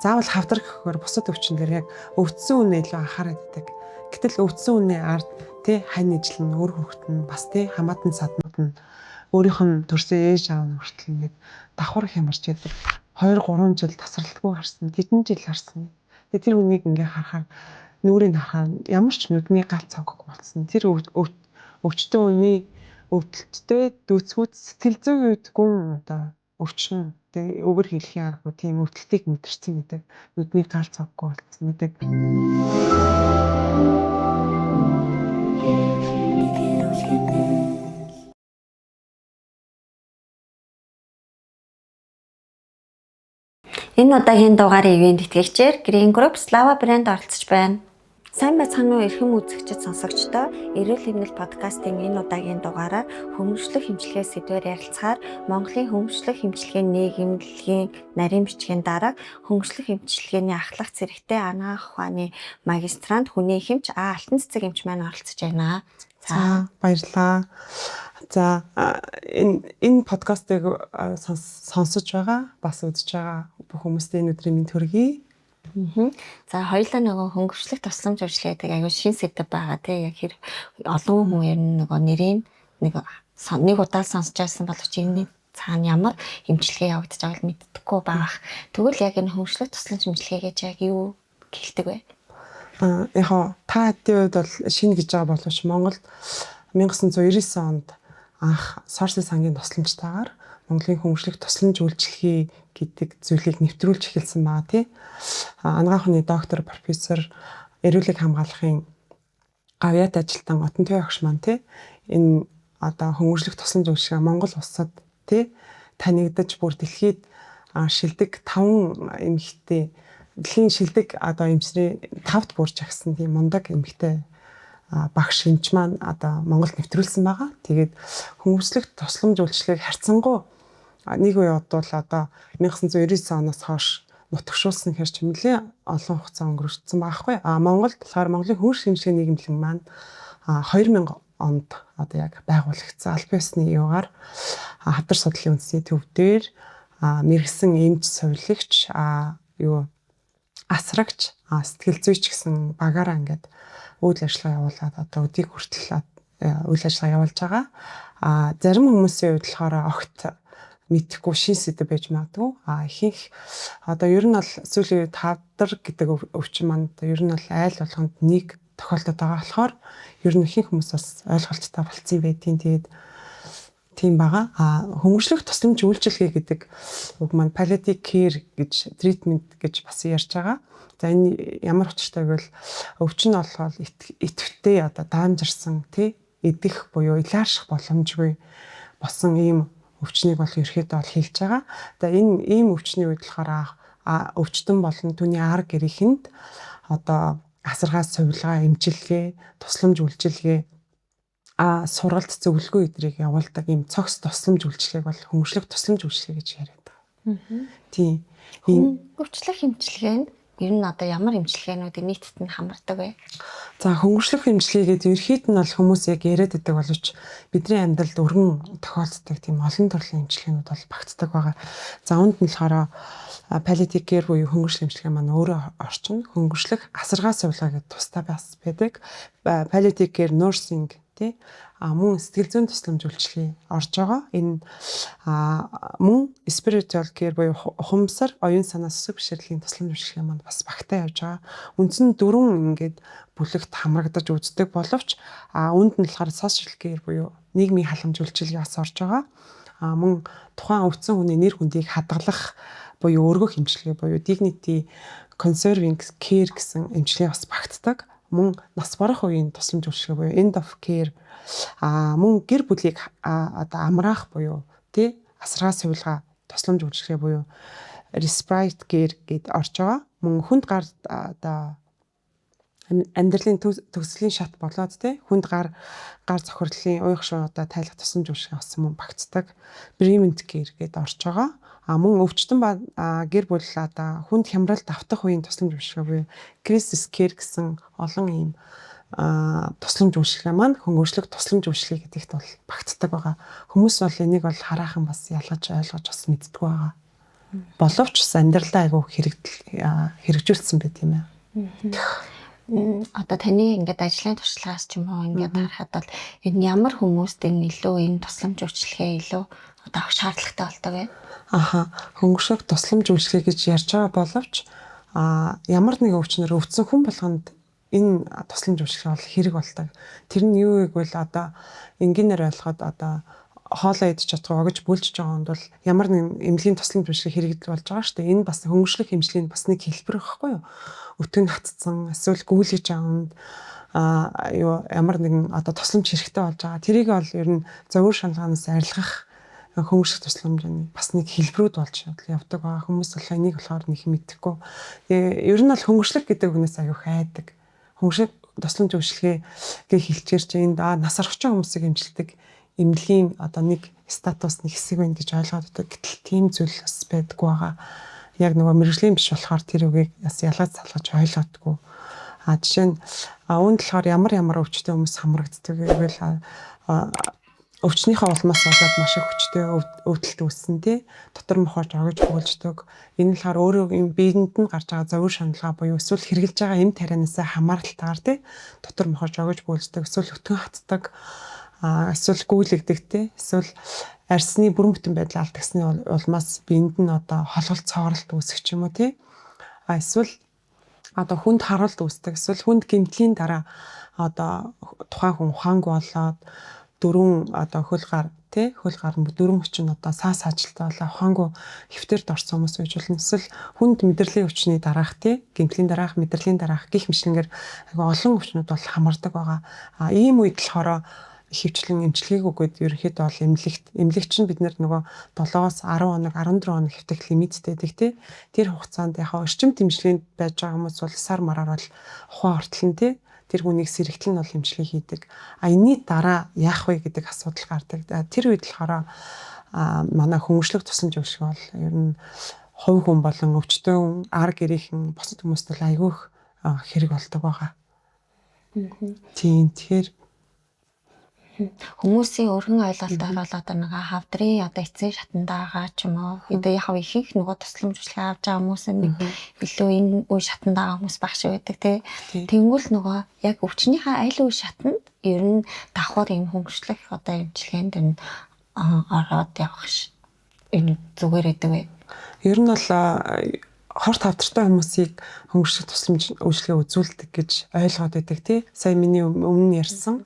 заавал хавдар гэхээр бусад өвчин дээр яг өвдсөн үнэ илүү анхаарал татдаг. Гэтэл өвдсөн үнэ ард тий хань ижил нь өөр хөргөт нь бас тий хамаатан саднууд нь өөрийнх нь төрсөн ээж аав нь хүртэл ингээд давхар хямарч яадаг. 2-3 жил тасралтгүй харсан, хэдэн жил харсан. Тэгээ тэр хүнийг ингээ харахаар нүрийг харахаар ямар ч нүдний гал цавгүй болсон. Тэр өвчтөн үний өвдөлттэй дүүцгүүд сэтгэл зүйн үед гүн одоо өвчин тэгээ өвөр хэлхийн аргагүй тийм өвдөлтийг мэдэрсэн гэдэг. Нүдний гал цавгүй болсон гэдэг. Энэ удаагийн дугаарын ивент итгэгчээр Green Group Slava брэнд оролцож байна. Сайн байцгаана уу эрхэм үзэгчид сонсогчдоо. Эрүүл хэмнэл подкастын энэ удаагийн дугаараар хөмөрчлөх хэмжлэгээ сэдвээр ярилцахаар Монголын хөмөрчлөх хэмжлэгийн нийгэмлэгийн нарийн бичгийн дарга хөмөрчлөх хэмжлэгээний ахлах зэрэгтэй анагаах ухааны магистрант хүний хэмж Алтан цэцэг эмч маань оролцож байна. За баярлалаа. За энэ подкастыг сонсож байгаа бас үзэж байгаа бүх хүмүүстээ энэ өдрийн мэнд хүргэе. За хоёулаа нөгөө хөнгөвчлөх тусламж үйлчилгээдэг аюул шин сэдв байгаа тий яг хэр олон хүн ер нь нөгөө нэрийн нэг удаа сонсч байсан боловч энэ цаана ямар эмчилгээ явагдаж байгааг мэддэггүй байх. Тэгвэл яг энэ хөнгөвчлөх тусламж эмчилгээ гэж яг юу гэлдэг вэ? Яг та хэдийн үед бол шинэ гэж байгаа боловч Монголд 1999 онд анх Сорсын сангийн тусламжтайгаар Монголын хөнгөвчлөх тусламж үйлчилгээ гэдэг зүйлийг нэвтрүүлж эхэлсэн баа тий. Анагаах ухааны доктор профессор эрүүлэг хамгаалахын гавьяат ажилтан Отонтой багш маань тий энэ одоо хөнгөвчлөх тусламж үйлчилгээ Монгол улсад тий танигдаж бүр дэлхийд шилдэг 5 эмэгтэй дэлхийн шилдэг одоо эмчнэрийн 5-т бүрж агсан тийм мундаг эмэгтэй багш эмч маань одоо Монголд нэвтрүүлсэн байгаа. Тэгээд хөнгөвчлөх тусламж үйлчилгээг харьцангуй нэг үе бодвол одоо 1999 оноос хойш нутагшуулсан хэрч нэлээд олон хугацаа өнгөрсөн байгаа хгүй. Монголд болохоор Монголын хөнгөвчлөх хэмжлэгийн нийгэмлэг маань 2000 онд одоо яг байгуулагдсан албан ёсны юугаар хавдар судлалын үндэсний төвдөр мэрэгсэн эмч сувилагч асрагч сэтгэл зүйч гэсэн багаараа ингээд үйл ажиллагаа явуулаад одоо өдийг хүртэл үйл ажиллагаа явуулж байгаа. Зарим хүмүүсийн хувьд болохоор огт мэдхгүй шин сэдв байж магадгүй. Ихэнх одоо ер нь бол сүүлийн үед хавдар гэдэг өвчин манд ер нь бол айл болгонд нэг тохиолдод байгаа болохоор ер нь ихэнх хүмүүс бас ойлголттой болцсон байдгийн. Тэгээд тийм байгаа. Хөнгөвчлөх тусламж үйлчилгээ гэдэг үг маань palliative care гэж treatment гэж бас ярьж байгаа. За энэ ямар учиртай гэвэл өвчин олгол идэвхтэй одоо даамжирсан тий идэх буюу илаарших боломжгүй босон ийм өвчнийг бол ерөөхдөө бол хэлж байгаа. За энэ ийм өвчний үед болохоор өвчтөн болон түүний ар гэрээхэнд одоо асаргаас сувилгаа, эмчилгээ, тусламж үйлчилгээ сургалт зөвлөгөө эдрийг явуулдаг ийм цогц тусламж үйлчилгээг бол хөнгөвчлөх тусламж үйлчилгээ гэж яриад байгаа. Тийм. Хөнгөвчлөх эмчилгээнд ер нь одоо ямар эмчилгээнүүдийг нийтэд нь хамардаг вэ? За хөнгөвчлөх эмчилгээгээд ерөөхдөө нь бол хүмүүс яг яриад байдаг боловч бидний амьдралд өргөн тохиолддог тийм олон төрлийн эмчилгээнүүд бол багтдаг байгаа. За үүнд нь болохоор palliative care буюу хөнгөвчлөх эмчилгээ маань өөрөө орчин хөнгөвчлөх асаргаа сувилгаа гэдэг тустай бас байдаг. Palliative care nursing тий мөн сэтгэл зүйн тусламж үйлчилгээ орж байгаа. Энэ мөн spiritual care буюу ухамсар, оюун санаа, сүсэг бишрэлийн тусламж үйлчилгээ маань бас багтаа явж байгаа. Үндсэн 4 ингээд бүлэгт хамрагдаж үздэг боловч үүнд нь болохоор social care буюу нийгмийн халамж үйлчилгээ бас орж байгаа. Мөн тухайн өвдсөн хүний нэр хүндийг хадгалах буюу өргөх эмчилгээ буюу dignity conserving care гэсэн эмчилгээ бас багтдаг. Мөн нас барах үеийн тусламж үйлчилгээ буюу end of care мөн гэр бүлийг одоо амраах буюу тий асаргаа сувилгаа тусламж үйлчилгээ буюу respite care гэд орж байгаа. Мөн хүнд гар одоо амьдралын төгслийн шат болоод тий хүнд гар зохирлын уйх шуу одоо тайлах тусламж үйлчилгээ бас мөн багтдаг. Bereavement care гэд орж байгаа. Мөн өвчтөн гэр бүл одоо хүнд хямралд автах үеийн тусламж үйлчилгээ буюу crisis care гэсэн олон ийм тусламж үйлчилгээ маань хөнгөвчлөх тусламж үйлчилгээ гэдэгт бол багтдаг байгаа. Хүмүүс бол энийг бол хараахан бас ялгаж ойлгож бас мэддэг байгаа. боловч амьдралдаа айгүй хэрэгжүүлсэн байт юм аа. Одоо таны ингээд ажлын туршлагаас ч юм уу ингээд харахад бол энэ ямар хүмүүст энэ илүү энэ тусламж үйлчилгээ илүү одоо авах шаардлагатай болдог вэ? Хөнгөршөг тусламж үйлчилгээ гэж ярьж байгаа боловч ямар нэгэн өвчнөр өвдсөн хүн болгонд энэ тусламж үйлчилгээ бол хэрэг болдог. Тэр нь юу гэвэл одоо энгийнээр ойлгоход одоо хоолоо идэж чадахгүй огж бүлж байгаа хүнд бол ямар нэгэн эмнэлгийн тусламж үйлчилгээ хэрэгжил болж байгаа шүү дээ. Энэ бас хөнгөршлөх хэмжлэлийн бас нэг хэлбэр байхгүй юу? Өтгөн хатцсан эсвэл гүйлгэж байгаа хүнд ямар нэгэн одоо тусламж хэрэгтэй болж байгаа. Тэрийг бол ер нь зөвөр шалгаанаас арилгах хөнгөршлөх тусламжийн бас нэг хэлбэрүүд болж явдаг байгаа. Хүмүүс бол энийг болохоор нэг мэдхгүй. Тэгээ ер нь бол хөнгөршлөх гэдэг үгнээс аюу хайдаг. Хөнгөршлөх тусламж үйлчилгээгээ хэлчихэр чинь энд нас орохч хүмүүсийг эмчилдэг эмнэлгийн одоо нэг статус нэг хэсэг байна гэж ойлгоод байдаг. Гэтэл тийм зүйл бас байдаггүй байгаа. Яг нөгөө мэрэгжлийн биш болохоор тэр үгийг бас ялгаж салгаж ойлгоодгүй. Жишээ нь үүнд болохоор ямар өвчтөе хүмүүс хамрагддаг гэвэл өвчнийхээ улмаас болоод маш их хүчтэй өвдөлт үүссэн тий. Дотор мохорж огж бүгэлждэг. Энэ болохоор өөрөө юм биедэнд нь гарч байгаа зөвөр шаналгаа буюу эсвэл хэрглэж байгаа эм тарианаас хамааралтайгаар тий. Дотор мохорж огж бүгэлждэг. Эсвэл өтгөн хатдаг. Эсвэл гүйлэгдэг тий. Эсвэл арсны бүрэн бүтэн байдал алдагсны улмаас биенд нь одоо холголт цооролт үүсэх ч юм уу тий. Эсвэл одоо хүнд харалт үүсдэг. Эсвэл хүнд гэмтлийн дараа одоо тухайн хүн ухаангүй болоод дөрөв одоо хөл гар дөрөв хүчин одоо саас ажилтаа болоо ухаангүй хэвтэрд орсон хүмүүс байж болно. Эсвэл хүнд мэдрэлийн өвчний дараах тий гэмтлийн дараах мэдрэлийн дараах гих мэтлэнгээр олон өвчнүүд бол хамардаг байгаа. Ийм үед болохоор хөвчлэн эмчилгээг өгөөд ерөнхийдөө бол эмнэлэгч нь бид нөгөө 7-аас 10 хоног 14 хоног хэвтэх лимиттэй байдаг тий. Тэр хугацаанд яхаа орчим дэмжлэгэнд байж байгаа хүмүүс бол сар мараар бол ухаан ортол нь тий. Тэр хүнийг сэрэгтэл нь бол эмчилгээ хийдэг. Энэний дараа яах вэ гэдэг асуудал гардаг. Тэр үед болохоор манай хөнгөршлөх тусламж үйлчилгээ бол ер нь хувь хүн болон өвчтөн хүн, ар гэрийнхэн бусад хүмүүст бол айгүй хэрэг болдог байгаа. Тийм тэгэхээр хүмүүсийн өргөн ойлголтоор бол одоо нэг хавдрын одоо эцсийн шатанда байгаа ч юм уу. Одоо яг ихэнх нөгөө тусламж үйлчилгээ авч байгаа хүмүүс нэг илүү энэ үе шатанда байгаа хүмүүс багш байдаг тий. Тэнгүүл нөгөө яг өвчнийхээ аль үе шатанд ер нь давхар юм хөнгөрчлөх одоо эмчилгээнд энэ ороод явах энэ зүгээр байдаг вэ? Ер нь бол хорт хавдартай хүмүүсийг хөнгөрчлөх тусламж үйлчилгээ үзүүлдэг гэж ойлгоод байдаг тий. Сая миний өмнө ярьсан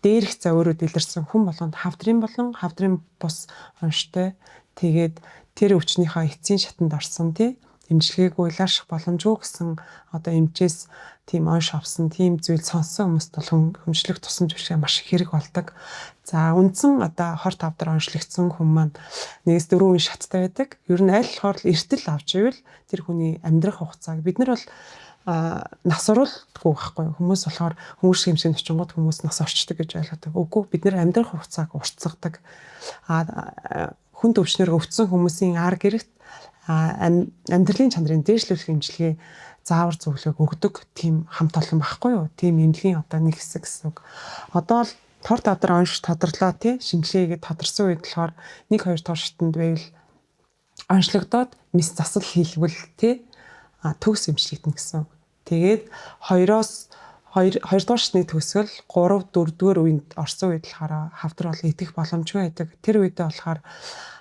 дээрх завөрүүд илэрсэн хүн болгонд хавдрын бус онштой тэгээд тэр өвчнийхээ эцсийн шатанд орсон тий эмчилгээг уйлаарших боломжгүй гэсэн одоо эмчээс тийм онш авсан тийм зүйл сонссон хүмүүст бол хөнгөрчлөх тусламж үйлчилгээ маш их хэрэг болдог. За үндсэн одоо хорт хавдар оншлогдсон хүн маань 1-4 үе шаттай байдаг. Ер нь аль болохоор эртэл авч ивэл тэр хүний амьдрах хугацааг бид нар бол нас оруулдаггүй байхгүй хүмүүс болохоор хөнгөрчлөх эмчилгээнд очингууд хүмүүс нас орчдөг гэж ойлгодог. Үгүй бид нэр амьдрах хугацааг уртсгадаг. Хүн төвчнөр өвдсөн хүмүүсийн ар гэрэгт амьдралын чанарыг дээшлүүлэх эмчилгээ заавар зөвлөгөө өгдөг тийм хамт олон байхгүй юу? Тийм эмнэлгийн одоо нэг хэсэг гэсэн үг. Одоо л хорт хавдар онш тодорлоо тий шинжилгээгээд тодорсон үед болохоор 1-2 дугаар шатанд байвал онцлогдоод мис засал хийлгэл тий төгс эмчилгээтнэ гэсэн. Тэгээд 2 дугаар шатны төгсгөл 3-4 дугаар үеинд орсон үед болохоор хавдар бол идэх боломжгүй байдаг. Тэр үедээ болохоор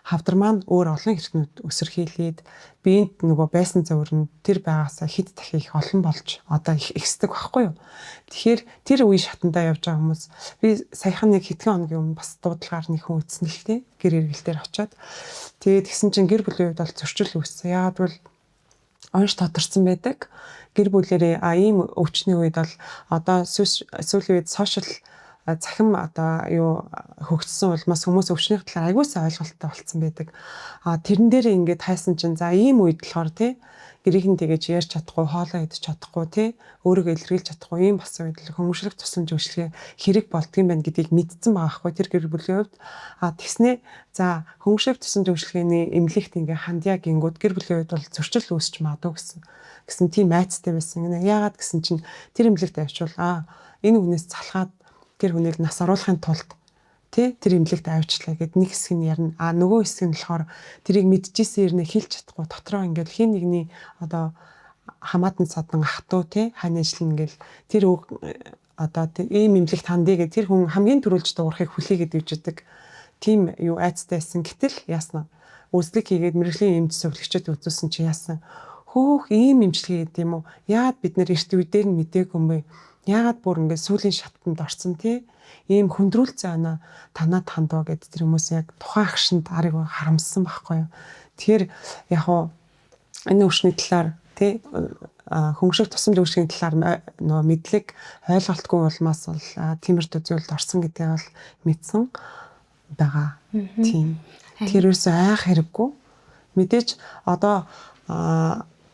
хавдар маань өөр олон хэрэгтнүүд өсөрхийлээд биед нөгөө байсан зөвөр нь тэр байгаасаа хэд дахин их олон болж одоо ихсдэг байхгүй юу. Тэгэхээр тэр үе шатандаа явж байгаа хүмүүс би саяхан нэг хэдхэн хоногийн өмнө бас дуудлагаар нэг хүн үтсэн л тээ гэр эргэлтээр очиод тэгээд тэгсэн чинь гэр бүлийн хувьд бол зөрчил үүссэн. Яагаад бол онш тодорсон байдаг. Гэр бүлэрээ ийм өвчний үед бол одоо сүүлийн үед сошиал цахим одоо хөгжсөн улмаас хүмүүс өвчний талаар аягүй сайн ойлголттой болцсон байдаг. Тэрэн дээрээ ингээд хайсан чинь за ийм үед болохоор тий гэрийнхэн тэгэж ярьж чадахгүй, хоолоо идэж чадахгүй тий өөрийгөө илэрхийлж чадахгүй ийм бас үед л хөнгөрчлөх тусламж үйлчилгээ хэрэг болдгийм байна гэдгийг мэдсэн байгаа хгүй тэр гэр бүлийн хувьд. Тэгснээ за хөнгөрчлөх тусламж үйлчилгээний эмнэлэгт ингээд хандья гингүүд гэр бүлийн хувьд бол зөрчил үүсч магадгүй гэсэн тийм айцтай байсан. Яагаад гэсэн чинь тэр эмнэлэгт авчвал энэ хүнээс залхаад тэр хүнийг нас оруулахын тулд Тэр имлэгт авчлаа гэд нэг хэсэг нь ярина. Нөгөө хэсэг нь болохоор тэрийг мэдчихсэн ирнэ хэлж чадахгүй дотроо ингээд хин нэгний одоо хамаатан садан ах トゥ хань ажил ингээл тэр одоо ийм имлэгт хандъя гэх тэр хүн хамгийн түрүүлж дуурахыг хүлээгээд ивждэг. Тийм юу айцтайсэн гэтэл яасна. Үзлэг хийгээд мэрэгжлийн эмч зөвлөгчөд үзүүлсэн чи яасан. Хөөх ийм имчилгээ гэдэг юм уу? Яагаад бид нэр эрт үедээ нь мдээгүй юм бэ? Яагаад бүр ингээд сүүлийн шатанд орсон ийм хүндрүүлсэн байна танаа тандаа гэд тэр хүмүүс яг тухайн агшинд арыг харамссан байхгүй юу. Тэгэхээр яг хуу энэ өвчний талаар хөнгөшиг тусам дүүшгийн талаар нөө мэдлэг ойлголтгүй улмаас бол тиймэрхүү зүйлд орсон гэдгийг бол мэдсэн байгаа. Тийм. Тэрөөс айх хэрэггүй. Мэдээж одоо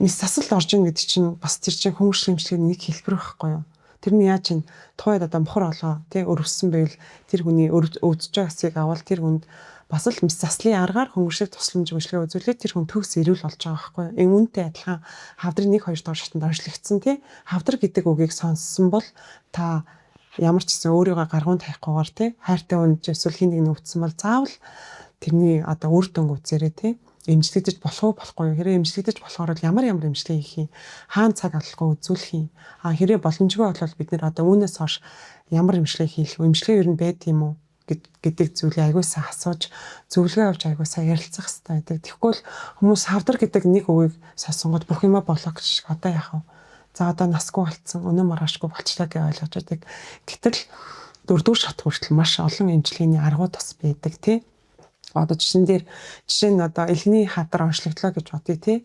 мис засалд орж ийн гэдэг чинь бас тэр чинь хөнгөшиг хэмжлэгийн нэг хэлбэр байхгүй юу. Тэр нь яаж чинь тухайд одоо мохор олгоо өрөвсөн байвал тэр хүний өвдөж байгаа хэсгийг авал тэр хүнд бас л мис заслын аргаар хөнгөшиг тусламж үйлчлэгээ үзүүлээд тэр хүн төгс ирүүл болж байгаа байхгүй юу. Энэ үнтэй адилхан хавдрын 1-2 дугаар шатанд оршлогдсон хавдар гэдэг үгийг сонссон бол та ямар ч гэсэн өөрийгөө гаргуун тавихгүйгээр хайртай хүнд эсвэл хин нэг нь өвдсөн бол заавал тэрний одоо үр дүнг үзээрэй эмчилэгдэж болохгүй юу хэрэг эмчилэгдэж болохоор ямар эмчилгээ хийх юм хаана цаг аллахгүй үзүүлэх юм хэрэг боломжгүй болвол бид нэр одоо үүнээс хойш ямар эмчилгээ хийх вэ эмчилгээ юу н байд юм уу гэдэг зүйлийг аягуулсаа асууж зөвлөгөө авч аягуулсаа ярилцах хэрэгтэй байдаг. Тэгэхгүй л хүмүүс хавдар гэдэг нэг үгийг сонсонгод бүх юмаа болоо гэж одоо яах вэ? За одоо насгүй болцсон өнөө маргаашгүй болчлаа гэж ойлгож байдаг. Гэтэл 4-р шат хүртэл маш олон эмчилгээний аргууд бас байдаг Одоо жишээ нь одоо элхний хавдар онцлогдлоо гэж бодъё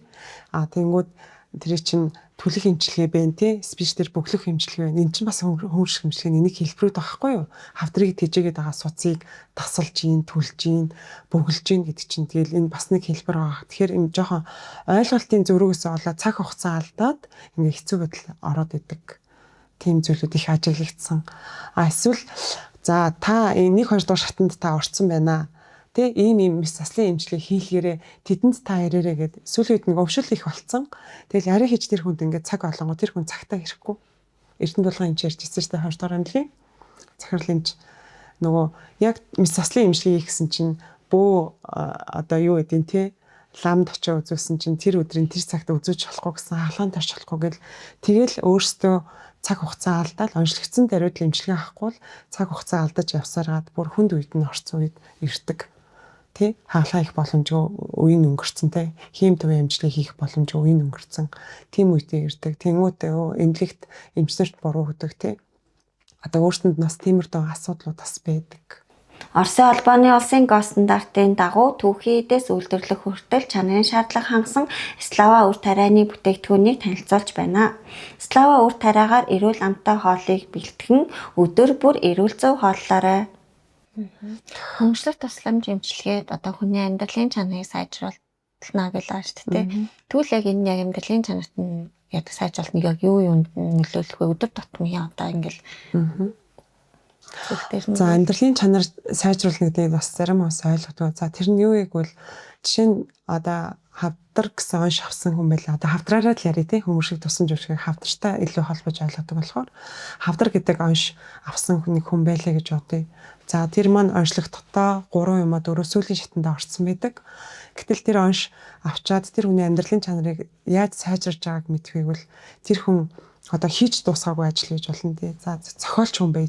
тэнгүүд тэр чинь түлэх эмчилгээ байна спич дээр бөглөх эмчилгээ байна. Энэ чинь бас хөнгөшиг эмчилгээний нэг хэлбэрүүд байхгүй юу? Хавдрыг тэжээгээд байгаа суцыг тасалж ийн, түлж ийн, бөглөж ийн гэдэг чинь тэгэл энэ бас нэг хэлбэр байгаа. Тэгэхээр энэ жоохон ойлголтын зөрүүгөөс олоод цаг хугацаа алдаад ингээ хэцүү байдал ороод идэг. Тийм зүйлүүд их ажиглагдсан. Эсвэл за та 1-2 дугаар шатанд та орцсон байна. Ийм мис заслын эмчилгээ хийлгээрээ тэдэнд та ирээрээ гэд сүүлийн үед нэг өвшил их болцсон. Тэгэл яриа хийж тэр хүнд ингээд цаг олонгоо тэр хүн цагтаа ирэхгүй. Эрдэнэ булган эмч ярьж ирсэн чинь 20 дугаар эмнэлгийн захирал эмч нөгөө яг мис заслын эмчилгээ хийсэн чинь бөө одоо юу гэдээ ламд очоо үзүүлсэн чинь тэр өдрийн тэр цагт үзүүлж болохгүй гэсэн хаалгаан тарч болохгүй гэл тэгэл өөртөө цаг хугацаа алдаад онцлогдсон даруйд эмчилгээ авахгүй л цаг хугацаа алдаж явсараад бүр хүнд үед нь орцсон үед ирдэг. Хаалгаа их боломжгүй үеийн өнгөрцөн хийм төвийн эмчилгээ хийх боломжгүй үеийн өнгөрцөн тийм үедээ ирдэг. Тэнгүүтээ эмнэлэгт эмчнэрт буруу өгдөг одоо өөрсөнд нас тиймэрдүү асуудлууд бас байдаг. Оросын холбооны улсын ГО стандартын дагуу түүхийн эдээс үйлдвэрлэх хүртэл чанарын шаардлага хангасан Слава үр тарианы бүтээгдэхүүнийг танилцуулж байна. Слава үр тариагаар эрүүл амтай хоолыг бэлтгэн өдөр бүр эрүүл зөв хооллоорой. Хөнгөлөлт тусламж эмчилгээд одоо хүний амьдралын чанарыг сайжруулна гэж байна шүү дээ. Тэгвэл яг энэ яг амьдралын чанарт нь яг сайжруулах яг юу юунд нөлөөлөх вэ? Өдөр тутмын одоо ингээл За амьдралын чанар сайжруулах гэдэг бас зарим хүмүүс ойлгодог. За тэр нь юу гэвэл жишээ нь одоо хавдар гэсэн онш авсан хүн байла. Одоо хавдраараа л яриа хүмүүсийг тусан зөвшөөрөх хавдартай илүү холбож ойлгодог болохоор хавдар гэдэг онш авсан хүн байлаа гэж бодъё. За тэр маань онцлог дотоо 3 юм а 4 сүүлийн шатанд орсон байдаг. Гэтэл тэр онш авчаад тэр хүний амьдралын чанарыг яаж сайжруулж байгааг мэдвэйгвэл тэр хүн одоо хийж дуусгаагүй ажил гэж болно За зохиолч хүн бай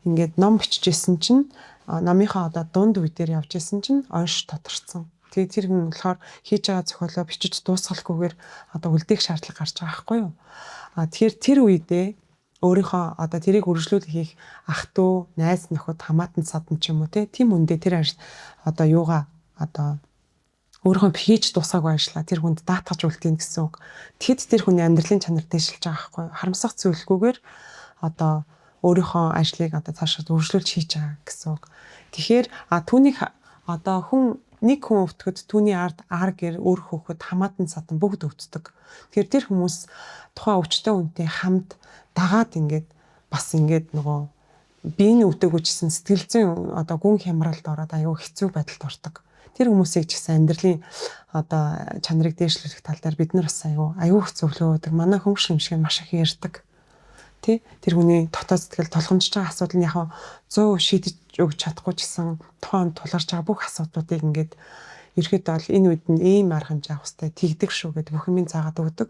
ингээд ном бичижсэн чинь номынхаа одоо дунд үе дээр явж исэн чинь онш тодорцсон. Тэгээ тэр хүн болохоор хийж байгаа зохиолоо бичиж дуусгалгүйгээр одоо үлдээх шаардлага гарч байгаа байхгүй юу? Тэгэхээр тэр үедээ өөрийнхөө одоо тэрийг үргэлжлүүлэх хийх ах トゥ найз нөхөд хамаатан садан ч юм уу тийм үндэ тэр одоо юугаа одоо өөрийнхөө хийж дуусгаагүй ажиллаа тэр хүнд даатгаж үлдээн гэсэн үг. Тэгэхэд тэр хүний амьдралын чанар дэвшилж байгаа байхгүй юу? Харамсах зүйлгүйгээр одоо өөрийнхөө ажлыг одоо цаашаа үргэлжлүүлж хийж байгаа гэсэн үг. Тэгэхээр түүнийг одоо нэг хүн өвтгöd түүний ард гэр өөр хөөхөд хамаатан садан бүгд өвддөг. Тэгэхээр тэр хүмүүс тухайн өвчтөе хүнтэй хамт дагаад ингээд бас ингээд нөгөө биений өвдөг үжсэн сэтгэл зүйн одоо гүн хямралд ороод аюу хэцүү байдалд ордог. Тэр хүмүүсийг ч гэсэн амьдралын одоо чанарыг дээшлүүлэх тал дээр бид нар бас аюу их зөвлөгөө өгдөг. Манай хөнгөшиг эмчгээ маш их ярьдаг. Тэр хүний дотоод сэтгэл толгомжж байгаа асуудал нь яг 100% өгч чадахгүй ч гэсэн тухайн тулгарч байгаа бүх асуудлуудыг ингээд ерөөхдөө бол энэ үед нь ийм арга хэмжээ авах хэрэгтэй тэгдэг шүү гэдэг бүх юмыг заагаад өгдөг.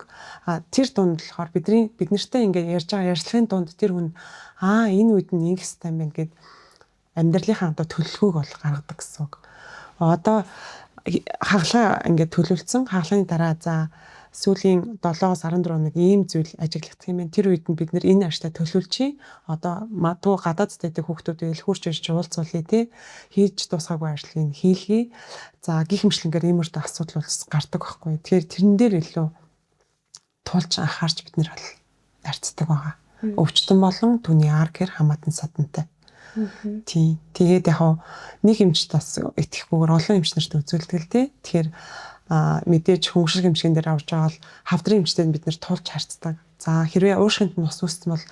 Тэр дунд болохоор бид нартай ингээд ярьж байгаа ярьцлагын дунд тэр хүн энэ үед нь ингэх хэрэгтэй юм байна гэд амьдралынхаа одоо төлөвлөгөөг бол гаргадаг гэсэн үг. Одоо хаглаа ингээд төлөвлөсөн хаглааны дараа за сүүлийн 7-оос 14 хоног ийм зүйл ажиглагдах юм байна. Тэр үед нь бид нэр энэ аштаа төлөвлөчий. Одоо магадгүй гадаадд байдаг хүүхдүүдийг хурж ирж уулзуулъя тий. Хийж дуусгаагүй ажлыг хийлгэе. За гихмшлэнгээр иймэрхүү асуудал гардаг байхгүй. Тэгэхээр тэрэн дээр илүү тулж анхаарч бид нэр бол ярьцдаг байгаа. Өвчтөн болон түүний ар гэр хамаатан садантай. Тий. Тэгээд яг нэг эмчт бас итгэхгүйгээр олон эмч нарт үзүүлдэг л тий. Тэгэхээр мэдээж хөнгөлөг эмчгэн дээр авч байгаа бол хавдрын эмчтэй бид нэр тулж харцдаг. За хэрвээ уушгинд нь ус үүссэн бол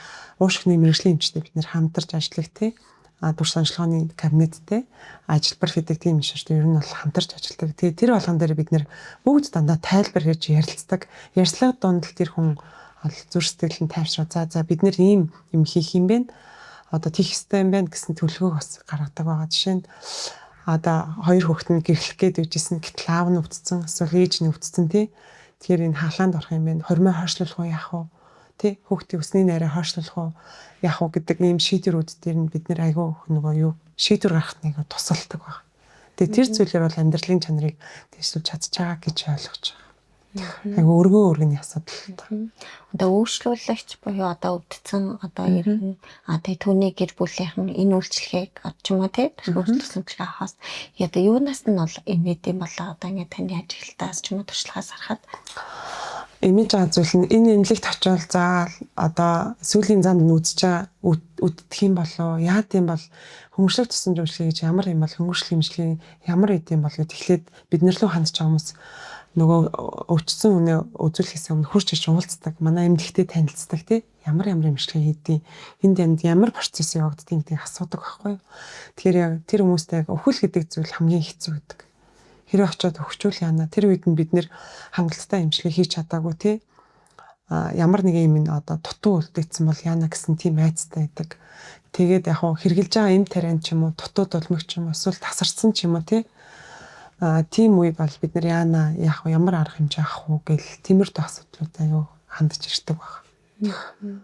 уушгины мэрэгжлийн эмчтэй бид нэр хамтарч ажиллах тий. Дүр санчлагын кабинеттэй ажилбар хийдэг тийм эмч шүү дээ. Ер нь бол хамтарч ажилладаг. Тэгээ тэр болгон дээр бид нэр бүгд дандаа тайлбар хийж ярилцдаг. Ярьцлага дунд л тэр хүн зүрх сэтгэл нь тайвшраа. За бид нэр ийм юм хийх юм бэ? Одоо тийх хэрэгтэй юм байна гэсэн төлөвлөгөөг бас гаргадаг байгаа. Жишээ нь одоо хоёр хүүхэд нь гэрлэх гээд үжсэн гэтэл аав нь өвдсөн эсвэл ээж нь өвдсөн тий. Тэгэхээр энэ хаалгаанд орох юм байна. Хормой хойшлуулах уу яах вэ? Тий. Хүүхдийн өсний найраа хойшлуулах уу яах вэ гэдэг ийм шийдвэрүүд дээр нь бид нэр айгүй нөгөө юу шийдвэр гаргахад нэг тусалдаг байна. Тэгээ тэр зүйлээр бол амьдралын чанарыг дэвшүүлж чадж байгаа гэж ойлгож байгаа. Айгүй өргөний асуудал. Одоо өөрчлөлөгч буюу одоо өвдсөн одоо ирнэ. Тэгээ түүний гэр бүлийнх нь энэ үйлчлэгийг ч юм уу тий өөрчлөлтөмжлөг авахаас одоо юунаас нь бол эмээдэм болоо одоо ингэ таны ажилтаас ч юм уу туршлагаас харахад эмээж байгаа зүйл нь энэ эмнэлэгт очивол за одоо сүүлийн замд нь үдчих үддэх юм болоо яад юм бол хөнгөлөг тусан зөвшлөг гэж ямар юм бол хөнгөлөг хэмжлэгийн ямар идэм бол гэд тэгэхээр бид нар руу хандж байгаа хүмүүс нөгөө өвчсөн үнэ үзүүлэхээс өмнө хурж иж уулздаг. Манай эмнэлэгтэй танилцдаг тий. Ямар эмчилгээ хийдیں۔ Энд ямд ямар процесс явагддгийг гэдэг асуудаг байхгүй юу. Тэгэхээр яг тэр хүмүүстэй өвхөл гэдэг зүйл хамгийн хэцүү гэдэг. Хэрэг очиод өвчүүл яана. Тэр үед нь бид нэр хангалттай эмчилгээ хийж чадаагүй тий. Ямар нэг юм одоо дутуу үлдээсэн бол яана гэсэн тийм айцтай байдаг. Тэгээд яг хэрглэж байгаа эм тариан ч юм уу дутуу дулмиг ч юм уу эсвэл тасарсан ч юм уу тий. Тийм үед бол бид нар яана яах вэ ямар арга хэмжээ авах уу гэл тиймэрхүү асуудлуудаа юу хандж ирдэг байна.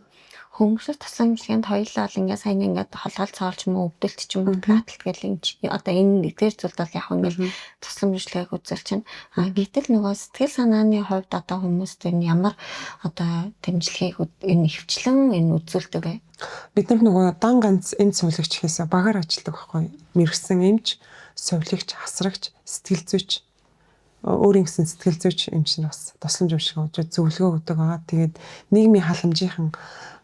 Хөнгөлөг тасламжлаганд хоёулаа л ингээд сайн ингээд холгол цоолч юм уу өвдөлт ч юм уу платлт гэл энэ одоо энэ нэгдэр зүйл бол яг ингээд тасламжлагыг үзэл чинь гэтэл нөгөө сэтгэл санааны хувьд одоо хүмүүст энэ ямар одоо дэмжлэгийг энэ хөвчлэн энэ үзүүлдэг вэ? Бид нар нөгөө дан ганц эмч сувлагч хийсэ багаар ажилладаг байхгүй мэрэгсэн эмч сувлагч асрагч сэтгэл зүйч өөрийн гэсэн сэтгэл зүйч эмч нь бас тусламж өгшгөө зөвлөгөө өгдөг байгаа. Тэгээд нийгмийн халамжийнхан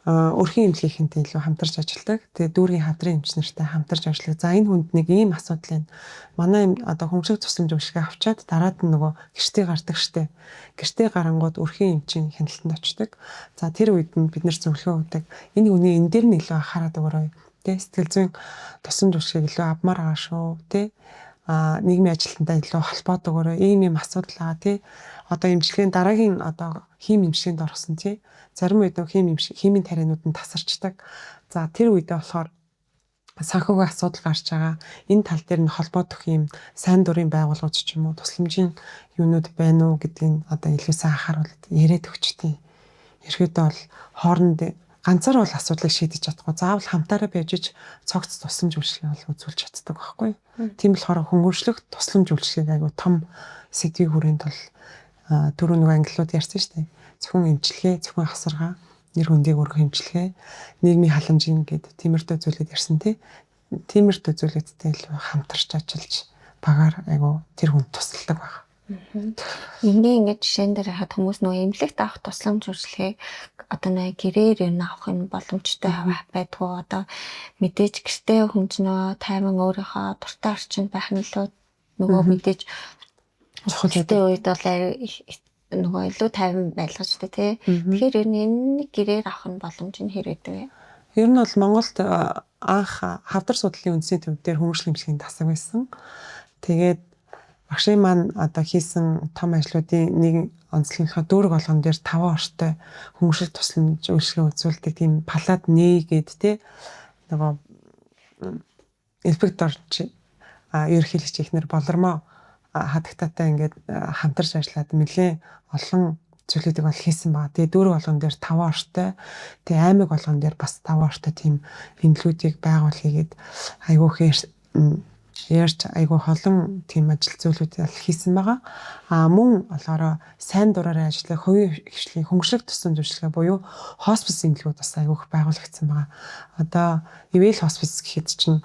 өрхийн эмнэлгийнхэнтэй илүү хамтарч ажилладаг. Тэгээд дүүргийн хавдрын эмч нартай хамтарч ажилладаг. За энэ хүнд нэг ийм асуудал байна. Манай одоо хөнгөлөг тусламж өгшгөө авчаад дараад нь нөгөө гэртээ гардаг штэ. Гэртээ гарангууд өрхийн эмчийн хяналтанд очдог. За тэр үед нь бид нэр зөвлөгөө өгдөг. Энэ хүний энэ дээр нь илүү анхаарал өгөрөө. Тэ сэтгэл зүйн тусламж өгшгийг илүү авмаар байгаа шүү. Тэ нийгмийн ажилтнтай илүү холбоод өгөөрэй. Ийм асуудал байгаа тий. Одоо эмчилгээний дараагийн одоо хим эмчилгээнд орсон тий. Зарим үед нөх химийн тарианууд нь тасарчдаг. За тэр үедээ болохоор санхүүгийн асуудал гарч байгаа. Энэ тал дээр нь холбоодох юм сайн дурын байгууллагууд ч юм уу тусламжийн юунууд байна уу гэдгийг одоо илүү сайн анхааруулад яриад өгчтий. Ерөөдөө бол хооронд ганцаар бол асуудлыг шийдэж чадахгүй. Заавал хамтаараа байж цогц тусламж үйлчлэгийг бол үзүүлж чаддаг байхгүй. Тийм болохоор хөнгөлөг тусламж үйлчлэгийг айгу том сэдвийн хүрээнд бол түрүү нэг англиуд ярьсан шүү дээ. Зөвхөн эмчилгээ, зөвхөн хасаргаа, нэр хүндийг өргөх эмчилгээ, нийгмийн халамжийн гэдэг тиймэрхүү зүйлүүд ярьсан тий. Тиймэрхүү зүйлүүдтэй илүү хамтарч ажиллаж багаар айгу тэр хүн тусалдаг байна. Ингээд жишээн дээр хаад хүмүүс нөгөө эмнэлэгт авах тусламж үйлчлэгийг одоо нэг гэрээр юу авах нь боломжтой байдгүй одоо мэдээж гэртээ хүнжнөө тайман өөрийнхөө дуртай орчинд байх нь л нөгөө мэдээж чухалтай үед бол нөгөө илүү тайван байлгаж тэ тий. Тэгэхээр энэ гэрээр авах нь боломж нь хэр байдаг вэ? Ер нь бол Монголд анх хавдар судлалын үндэсний төв дээр хөнгөлөг эмчилгээний тасаг байсан. Тэгээд багшийн маань одоо хийсэн том ажлуудын нэг онцлогынхаа дүүрэг болгон дээр 5 ортой хөнгөлөг тусламж үйлчлэгээ үзүүлдэг тийм палат нээгээд те нөгөө инспекторч ерөнхийлөгч ихнэр болормоо хадагтаатай ингээд хамтарч ажиллаад нэлээд олон зүйлүүдийг бол хийсэн байгаа. Тэгээ дөрөв болгон дээр 5 ортой, тэгээ аймаг болгон дээр бас 5 ортой тийм эмнэлгүүдийг байгуулъя гэд айгүй ярьж айгүй олон тийм ажил зүйлүүд хийсэн байгаа. Мөн болохоор сайн дураараа ажиллах хувийн хвшлийн хөнгөлөлт тусам зөвшөлтөө буюу хоспис эмнэлгүүд бас айгүйх байгуулагдсан байгаа. Одоо ивэл хоспис гэхэд чинь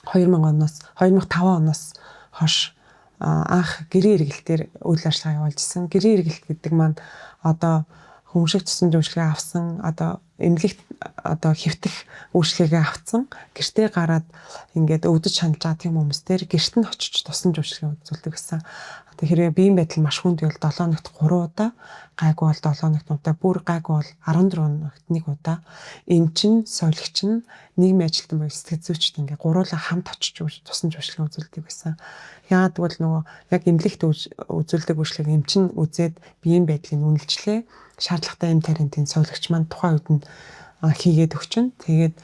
2005 оноос хойш анх гэрээ эргэлтээр үйл ажиллагаа явуулжсэн. Гэрээ эргэлт гэдэг маань одоо хөнгөлөлт тусам зөвшөлтөө авсан, одоо эмнэлэгт одоо хэвтэх үйлчлэгээ авцсан, гэртээ гараад ингээд өвдөж хандж байгаа тийм хүмүүстээр гэрт нь очиж тусам зөвшөлтөө үзүүлдэг гэсэн. Одоо хэрэг биеийн байдал маш хүнд бол 7 хоногт 3 удаа, гайгүй бол 7 хоногт удаа, бүр гайгүй бол 14 хоногт 1 удаа эмчин, сольгч нь нийгмийн ажилтан буюу сэтгэл зүйчд ингээд гуруулаа хамт очиж тусам зөвшөлтөө үзүүлдэг гэсэн. Яагаад гэвэл нөгөө яг эмнэлэгт үзүүлдэг үйлчлэгийг эмчин үзээд биеийн байдлыг үнэлжлээ. Шаардлагатай эм таринтын сольгч маань тухайн үед нь хийгээд өгчин. Тэгээд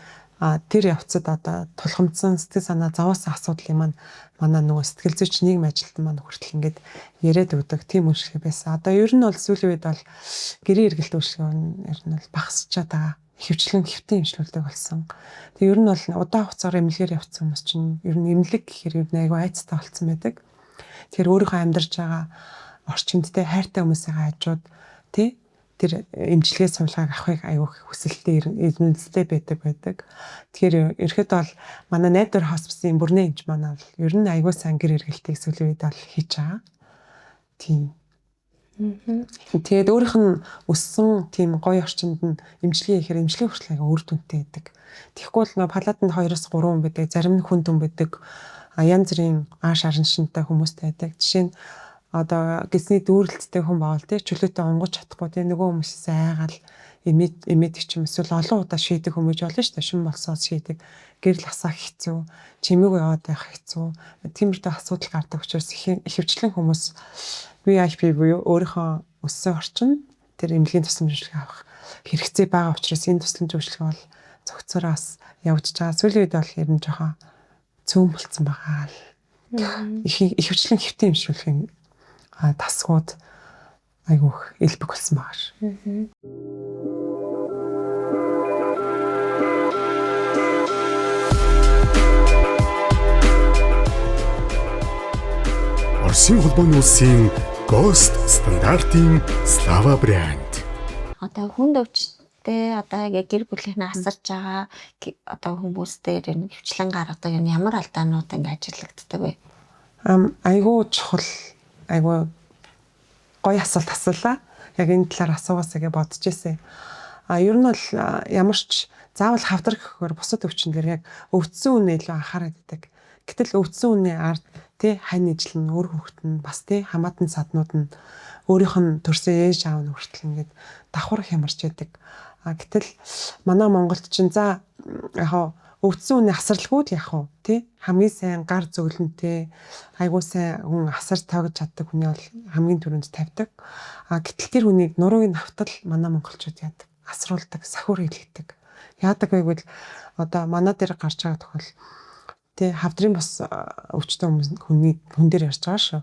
тэр явцад одоо тулгамдсан сэтгэл санаа зовоосон асуудлын маань манай нөгөө сэтгэл зүйч нийгмийн ажилтан маань хүртэл ингээд яриад өгдөг тийм үйлчлэг байсан. Одоо ер нь бол сүүлийн үед бол гэрээ эргэлт үйлчлэг нь ер нь бол багасчаад байгаа. Хөвчлэн хэвтэн имжлүүлдэг болсон. Тэг ер нь бол удаан хугацаар эмнэлгээр явцсан хүмүүс чинь ер нь эмнэлэг гэхээр ер нь айгүй айцтай болсон байдаг. Тэгэхээр өөрийнхөө амьдарч байгаа орчиндтэй хайртай хүмүүсийн хажууд тий тэр эмчилгээ сувилгааг авахыг аюух хүсэлтэй эрмэлзэлтэй байдаг. Тэгэхээр ерөөхдөө бол манай найдвар хосписын бүрний эмч манай бол ер нь аюу сан гэр эргэлтийг сүүлийн үед бол хийж байгаа. Тийм. Тэгээд өөрийнх нь өссөн тийм гоё орчинд нь эмчилгээ хийхээр эмчилгээ хүртэл аюу үр дүнтэй байдаг. Тэгэхгүй бол нөө палатанд 2-3 хүн байдаг, зарим нь хүн дүн байдаг. Янз бүрийн ааш аран шинтэй хүмүүстэй байдаг. Жишээ нь одоо гисний дүүрэлттэй хүн baawал тий чөлөөтэй онгож чадахгүй тий нөгөө хүмүүсээс айгаал эмээд чим эсвэл олон удаа шийдэх хүмүүж болно шүү дээ. Шин болсоо шийдэг, гэрэл асаах хэцүү, чимээгүй яваад байх хэцүү. Тиймэрхүү асуудал гардаг учраас ихэвчлэн хүмүүс VIP буюу өөрийнхөө өссөн орчин тэр эмнэлгийн тусламж зөвшөлт авах хэрэгцээ байгаа учраас энэ тусламж зөвшөлт бол зөвхцөөс явж байгаа. Сүүлийн үед бол ер нь жоохон цөөн болцсон байгаа л. Ихэвчлэн хэвтэн эмшүүлэхийн тасгууд айгүйх элбэг болсон байгаа ш. Оросын холбооны улсын Ghost стандартын Slava брэнд. Одоо хүнд өвчтөй одоо яг гэр бүлийнхнээ асарч байгаа одоо хүмүүстээр энэ хвчлэн гаргадаг юм ямар алдаанууд ингэ ажиглагддаг вэ? Айгуу чухал айгуу гоё асуулт асуулаа. Яг энэ талаар асуугаасаа гэж бодож ирсэн. Ер нь бол ямар ч заавал хавдар гэхээр бусад өвчнөр яг өвдсөн үнэ илүү анхаарал татдаг. Гэтэл өвдсөн үнэ ард тий хань ижил нь өөр хөвгт нь бас тий хамаатан саднууд нь өөрийнх нь төрсөн ээж аав нь хүртэл ингээд давхар хямарч яадаг. Гэтэл манай Монголд чинь за яг өвдсөн үнэ асарлгүй л яг уу тий хамгийн сайн гар зөглөнтэй айгуу сайн хүн асарч тавьж чаддаг хүний бол хамгийн түрүүнд тавьдаг. Гэтэл тэр хүнийг нурууг нь автал манай монголчууд яадаг. Асруулдаг, сахиур хийлгдэг. Яадаг байвал одоо манай дээр гарч байгаа тохиол тий хавдрын бас өвчтөн хүн дээр ярьж байгаа шүү.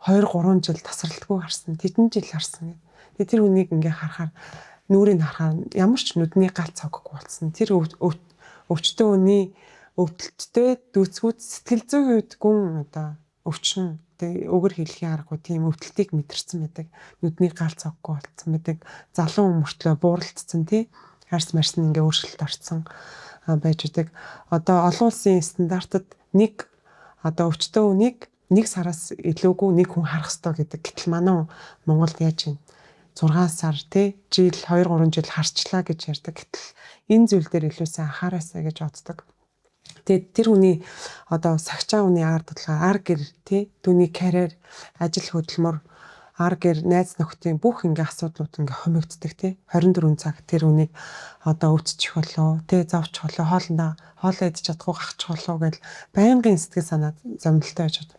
2-3 жил тасралтгүй харсан, тэдэн жил харсан. Тэгээ тэр хүнийг ингээ харахаар нүрийг харахаар ямар ч нүдний галт цоггүй болсон. Тэр өвчтөн хүний өвдөлттэй дүүцгүүд сэтгэл зүйн хувьд гүн одоо өвчин тэгээ өгөр хэлхийн аргагүй тийм өвдөлтийг мэдэрсэн байдаг. Нүдний галт цоггүй болсон байдаг. Залуу мөртлөө бууралдсан тий харс марсан ингээ өөрчлөлт орсон байж байдаг. Одоо олон улсын стандартад нэг одоо өвчтөн хүнийг 1 сараас илүүгүй нэг хүн харах ёстой гэдэг. Гэтэл манай Монголд яаж вэ? 6 сар тий жил 2-3 жил харчлаа гэж ярьдаг. Гэтэл энэ зүйл дээр илүү сайн анхаараасаа гэж боддог. Тэгээд тэр хүний одоо сагчаа хүний ард бодлого ар гэр тий түүний карьер, ажил хөдөлмөр, ар гэр, найз нөхдийн бүх ингээ асуудлууд ингээ хомигддаг тий 24 цаг тэр хүнийг одоо өвдчих болоо тий завч болоо хоолоо идэж чадахгүй гахчих болоо гэж байнгын сэтгэл санаа зомдолтой байж байна.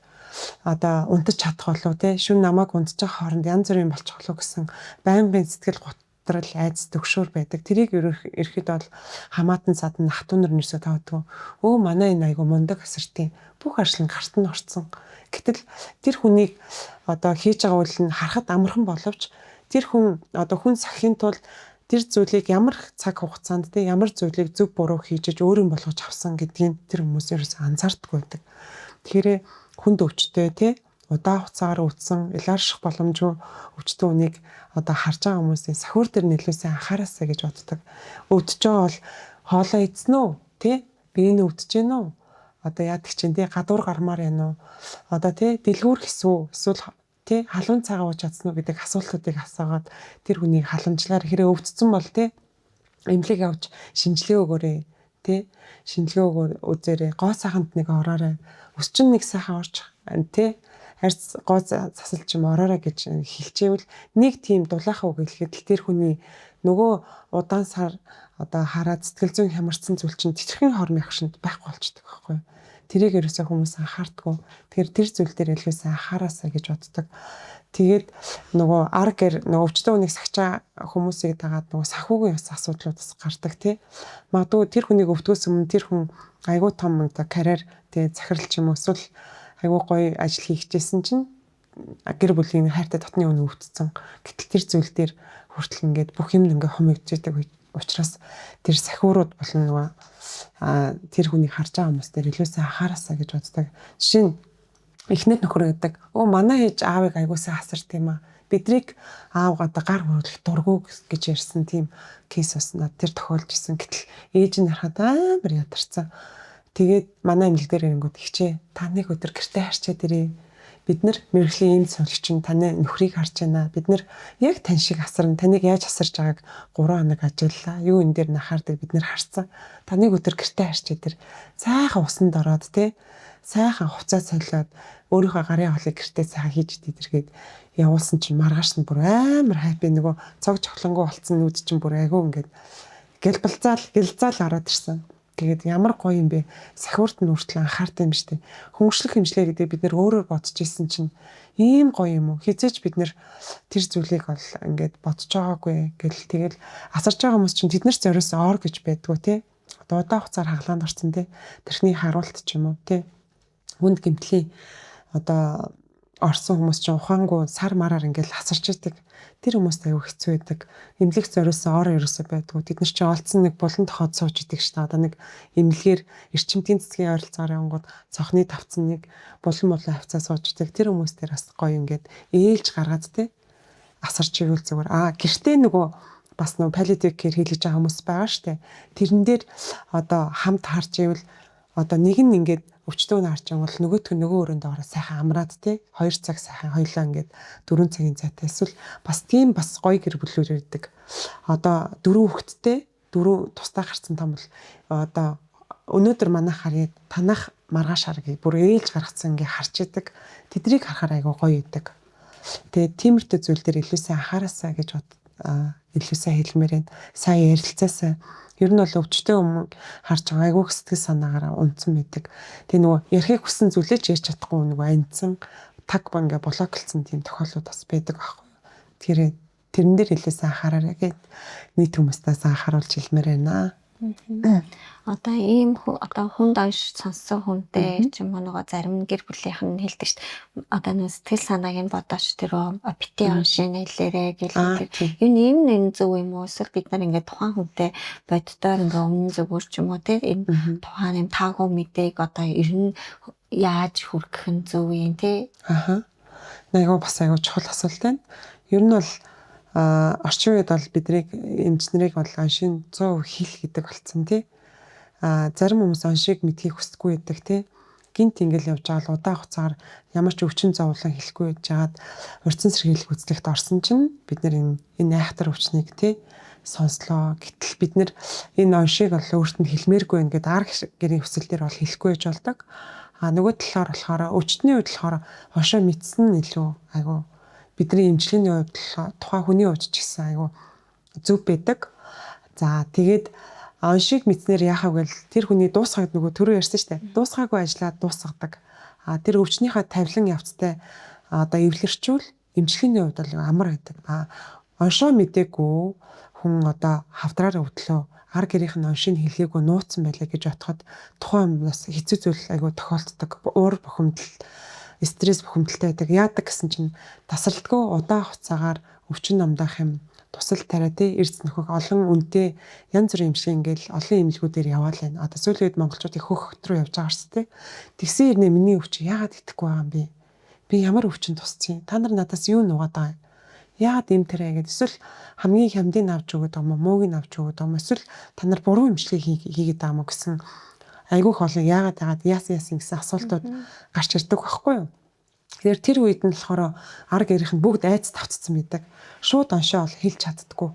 Одоо унтаж чадах болоо тий шүн намайг унтчих хооронд янз бүрийн болчих болоо гэсэн байнгын сэтгэл дотрол айц төгшөөр байдаг. Тэрийг ерөөхдөө бол хамаатан садан хатуунар нэрсээ тавдаг. Өө манай энэ айгу мундаг асартын бүх ажил нь гарт нь орцсон. Гэтэл тэр хүнийг одоо хийж байгаа үйл нь харахад амархан боловч тэр хүн одоо хүн сахихын тулд тэр зүйлийг ямар цаг хугацаанд те ямар зүйлийг зөв буруу хийж өөрийн болгож авсан гэдгийг тэр хүмүүс ерөөсөө анзаардаггүй байдаг. Тэгэхээр хүнд өвчтэй те удаа хугацаагаар үтсэн илаарших боломжгүй өвчтөн үнийг одоо харж байгаа хүмүүсийн сахиур дээр нэлээсээ анхаараасаа гэж боддог. Өвдөж байгаа бол хоолоо идсэн үү те би энэ өвдөж гин үү одоо яадаг чинь те гадуур гармаар байна уу одоо те дэлгүүр хэсүү эсвэл те халуун цагаа ууж чадсан уу гэдэг асуултуудыг асуугаад тэр хүнийг халамжлаар хэрэг өвдсөн бол те эмнэлэг авч шинжилгээ өгөөрэй те шинжилгээ өгөөр үзээрэй гоо сайханд нэг ороорой өсчин нэг сайхан орж те харьц гоо засалж юм ороорой гэж хэлчихвэл нэг тийм дулаахан үг хэлэхэд тэр хүний нөгөө удаан сар одоо хараад сэтгэл зүйн хямарсан зүйл чинь тэтэрхэн хормын агшинд байхгүй болчихдог байхгүй юу. Тэрийг ерөөсөө хүмүүс анхаардаггүй. Тэгэхээр тэр зүйл дээр илүүсээ анхаараасаа гэж боддог. Тэгээд нөгөө аргэр нөгөө өвчтөн хүнийг сахичаа хүмүүсийг дагаад нөгөө сахиугийн бас асуудлуудаас гардаг тий. Магадгүй тэр хүнийг өвдгөөс өмнө тэр хүн айгүй том одоо карьер тий захирал ч юм уу эсвэл айгүй гоё ажил хийчихсэн чинь гэр бүлийн хайртай дотны үнэ өвдсөн. Гэтэл тэр зүйл дээр хүртэл ингээд бүх юм ингээд хумигдчихдаг учраас тэр сахиурууд болон нөгөө тэр хүнийг харж байгаа хүмүүс дээр илүүсээ анхаараасаа гэж боддог. Жишээ нь эхнэр нөхөр гэдэг. Оо манай ээж аавыг айгуусаа асар тийм аа. Бидрийг аав гадаа гар хөрөлөх дургу гэж ярьсан тийм кейс бас над тэр тохиолж исэн. Гэтэл ээж нь харахад амар ядарсан. Тэгээд манай эмнэлэг дээр ирэнгүүт ихчээ та нэг өдөр гэртээ харчаад ирээ. Бид нар мэрэгжлийн энд суулгч нь таны нөхрийг харж байна. Бид нар яг тань шиг асарна. Таныг яаж асарж байгааг 3 хоног ажиллаа. Юу энэ дээр анхаардаг бид нар харсан. Таныг өдөр гэртээ харчаад ир. Сайхан усанд ороод те. Сайхан хувцас солиод өөрийнхөө гарын холыг гэртээ сайхан хийж идэргээд явуулсан чинь маргааш нь бүр амар хайпи нөгөө цог чохлонгоо болцсон нүд чинь бүр айгүй ингээд гэлзаал ороод ирсэн. Тэгээд ямар гоё юм бэ? Сахиурт нь хүртэл анхаартай юм штэ. Хөнгөлөх хэмжлээ гэдэг бид нэр өөрөөр бодож ирсэн чинь ийм гоё юм уу? Хизээч бид нэр тэр зүйлийг бол ингээд бодож байгаагүй гэл тэгэл асарж байгаа хүмүүс чинь тэд нар зориос ор гэж байдгүй те. Одоо удаа хугацаар хаглаанд орсон те. Тэрхний харуулт ч юм уу те. Хүнд гэмтлийн одоо орсон хүмүүс чинь ухаангүй сар мараар ингээд хасарч идэг. Тэр хүмүүст аюу хэцүү байдаг. Эмнэлэг зориулсан ор ерөөсөө байдгүй. Тэд нар чинь олдсон нэг булан тохоод сууж идэг шнэ. Одоо нэг эмнэлгээр эрчимтийн цэцгийн ойролцоогоор явангууд цонхны тавцсан нэг булан хавцаа сууж идэг. Тэр хүмүүс дээр бас гоё ингээд ээлж гаргаад те асарч ивэл зүгээр. Гэртээ нөгөө бас нөгөө паллиатив кэр хийлгэж байгаа хүмүүс байгаа штэ. Тэрэн дээр одоо хамт харж ивэл одоо нэг нь ингээд өвчтөг нь харж байгаа бол нөгөө өрөөнд ороо сайхан амраад те 2 цаг сайхан хоёлаа ингээд 4 цагийн зайтай эсвэл бас тийм бас гоё гэр бүлүүд ирдэг. Одоо 4 хүүхэдтэй 4 тусдаа гарцсан том бол одоо өнөөдөр манайх харъя танах маргааш харъя бүр ээлж гаргацсан ингээд харж идэг. Тэдрийг харахаар айгуу гоё идэг. Тэгээ тиймэрхүү зүйл дээр илүүсээ анхаараасаа гэж илүүсээ хэлмээр байна. Сайн ярилцаасаа ер нь бол өвчтөй өмнө харж байгаа айгүйх сэтгэл санаагаараа унтсан байдаг. Тэгээ нөгөө ярихыг хүссэн зүйлээ ч ярьж чадахгүй нөгөө анцсан таг банга блоклцсон тийм тохиолдлууд бас байдаг байхгүй. Тэгэхээр тэрэн дээр хэлээсээ анхаараарай гэд нийт хүмүүстээс анхааруулж хэлмээр байна. Одоо ийм одоо хүнд онш сонссон хүнтэй ч юм уу нөгөө зарим гэр бүлийнх нь хэлдэг шүү дээ. Одоо нэг сэтгэл санааг нь бодооч тэр бити оншин хэлээрэ гэлээ. Энэ ийм зөв юм уу? Эсвэл бид нар ингээд тухайн хүнтэй боддоор ингээд өмнө зөвөр ч юм уу те энэ тухайн юм таагүй мэдээг одоо ер нь яаж хүргэх нь зөв юм те. Найгаа бас аягүй чухал асуулт байна. Ер нь бол орчин үед бол биднийг эмчнэрийг бол оншийн 100% хэл гэдэг болсон тий. Зарим хүмүүс оншийг мэдхийг хүсдэггүй байдаг тий. Гинт ингээл явж байгаа л удаан хугацаар ямар ч өвчин зовлон хэлэхгүй жагаад урьдчилан сэргийлэх үзлэгт орсон чинь бид нар энэ айхтар өвчнийг тий сонслоо. Гэтэл бид нар энэ оншийг бол өөртөө хэлмээргүй ингээд ар гэрийн хүсэл дээр бол хэлэхгүй байж болдог. Нөгөө талаар болохоор өвчтний үед болохоор хошоо мэдсэн нь илүү айгу бидний эмчилгээний хувьд тухайн хүний хувьд ч гэсэн айгу зөв байдаг. За тэгээд оншийг мэдснээр яахав гэвэл тэр хүний дуусгаад нөгөө төрөө ярьсан шүү дээ. Дуусгаагүй ажиллаад дуусгадаг. Тэр өвчнийхээ тавилан явцтай одоо эвлэрчүүл эмчилгээний хувьд бол амар байдаг. оншоо мдээгүй хүн одоо хавдраар өвдлөө ар гэрийнх нь оншийг хэлээгүй нууцсан байлаа гэж бодоход тухайн юмнаас хэцүү зүйл айгүй тохиолддог. Уур бухимдал, стресс бухимдалтай байдаг. Яадаг гэсэн чинь тасралтгүй удаан хугацаагаар өвчин номдох юм тусал тариа тий эрдэс нөхөг олон үнэтэй янз бүрийн имчилгээ ингээл олон имлгүүдээр яваал байна. Одоо сүүлийн үед монголчууд их хөхт рүү явж байгаа шүү дээ. Тэгсэн хэрнээ миний өвчин яагаад итгэхгүй байгаа юм бэ? Би ямар өвчин тусцیں۔ Та нар надаас юу нугаад байгаа юм? Яагаад юм тэрэ гэдэг. Эсвэл хамгийн хямдыг авч өгöd байгаа юм уу? Мууг нь авч өгöd байгаа юм уу? Эсвэл та нар буруу имчилгээ хийгээд байгаа юм уу гэсэн айгүй олон яагаад яасан гэсэн асуултууд гарч ирдэг байхгүй юу? Тэгэхээр тэр үед нь болохоор ар гэрийнх нь бүгд айц тавцсан байдаг. Шууд оншоо ол хэлж чаддаггүй.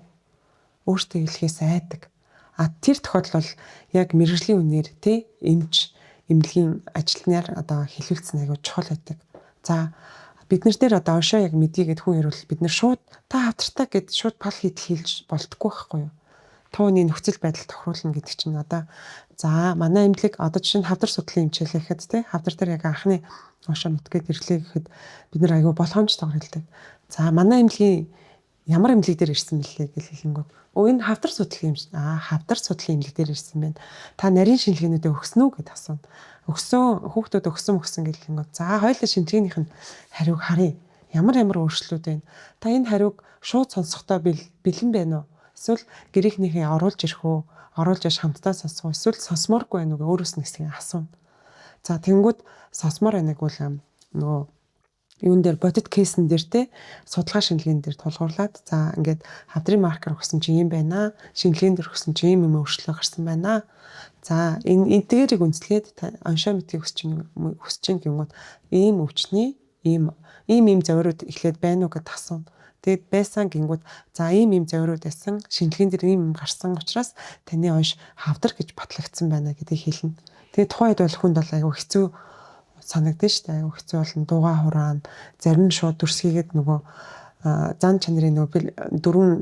Өөртөө хэлэхээс айдаг. А тэр тохиолдол бол яг мэрэгжлийн үнээр тий эмнэлгийн ажилтнаар одоо хэлүүлсэн аягүй чухал байдаг. За бид нар дээр одоо оншоо яг мэдийгээд хүн ирвэл бид нар шууд та хавтартай гэд шууд пал хэлж болтгүй байхгүй юу? Тууны нөхцөл байдал тохируулна гэдэг чинь одоо за манай эмнэлэг одоо жишээ нь хавдар судлалын эмчилгээ гэхэд тий хавдар дээр яг анхны оншоо нутгээд ирлээ гэхэд бид нар аягүй болгоомжтойгоор хэлдэг. За манай эмнэлгийн ямар эмнэлэг дээр ирсэн мэлээ гэж хэлэнгүүт энэ хавдар судлалын хавдар судлалын эмнэлэг дээр ирсэн байна. Та нарийн шинжилгээнүүдээ өгсөн үү гэд асууна. Өгсөн хүүхдүүд өгсөн гэж хэлэнгүүт за хоёулаа шинжилгээнийх нь хариуг харъя. Ямар өөрчлөлүүд байна. Та энэ хариуг шууд сонсохдоо бэлэн байна уу? Эсвэл гэрийнхнийхээ оруулж ирэх үү? Оруулж иж хамтдаа сонсох уу? Эсвэл сонсмооргүй байна уу гэ өөрөөс нь хэсгийг асууна. За тэнгүүд сонсмоор байнаг бол нөгөө юун дээр бодит кейсэн дээр те судалгаа шинжилгээнд дээр тулгуурлаад за ингээд хавдрын маркер өгсөн чи юм байна. Шинжилгээнд дээр өгсөн чи юм өөрчлөлт гарсан байна. За энэ дээрийг үнэлгээд оншоо мэдгийг өсч чинь гингүүд ийм өвчний ийм завирууд эхлээд байна уу гэдээ асууна. Тэгэд байсан гингүүд за ийм завирууд байсан шинжилгээнд дээр ийм гарсан учраас таны онш хавдар гэж батлагдсан байна гэдгийг хэлнэ. Тэгээд тухайд бол хүнд бол айгүй хэцүү санагдсан шүү дээ. Айгүй хэцүү болон дууга хураана. Зарим нь шууд дүрсгийгээд нөгөө зан чанарын нөгөө дөрвөн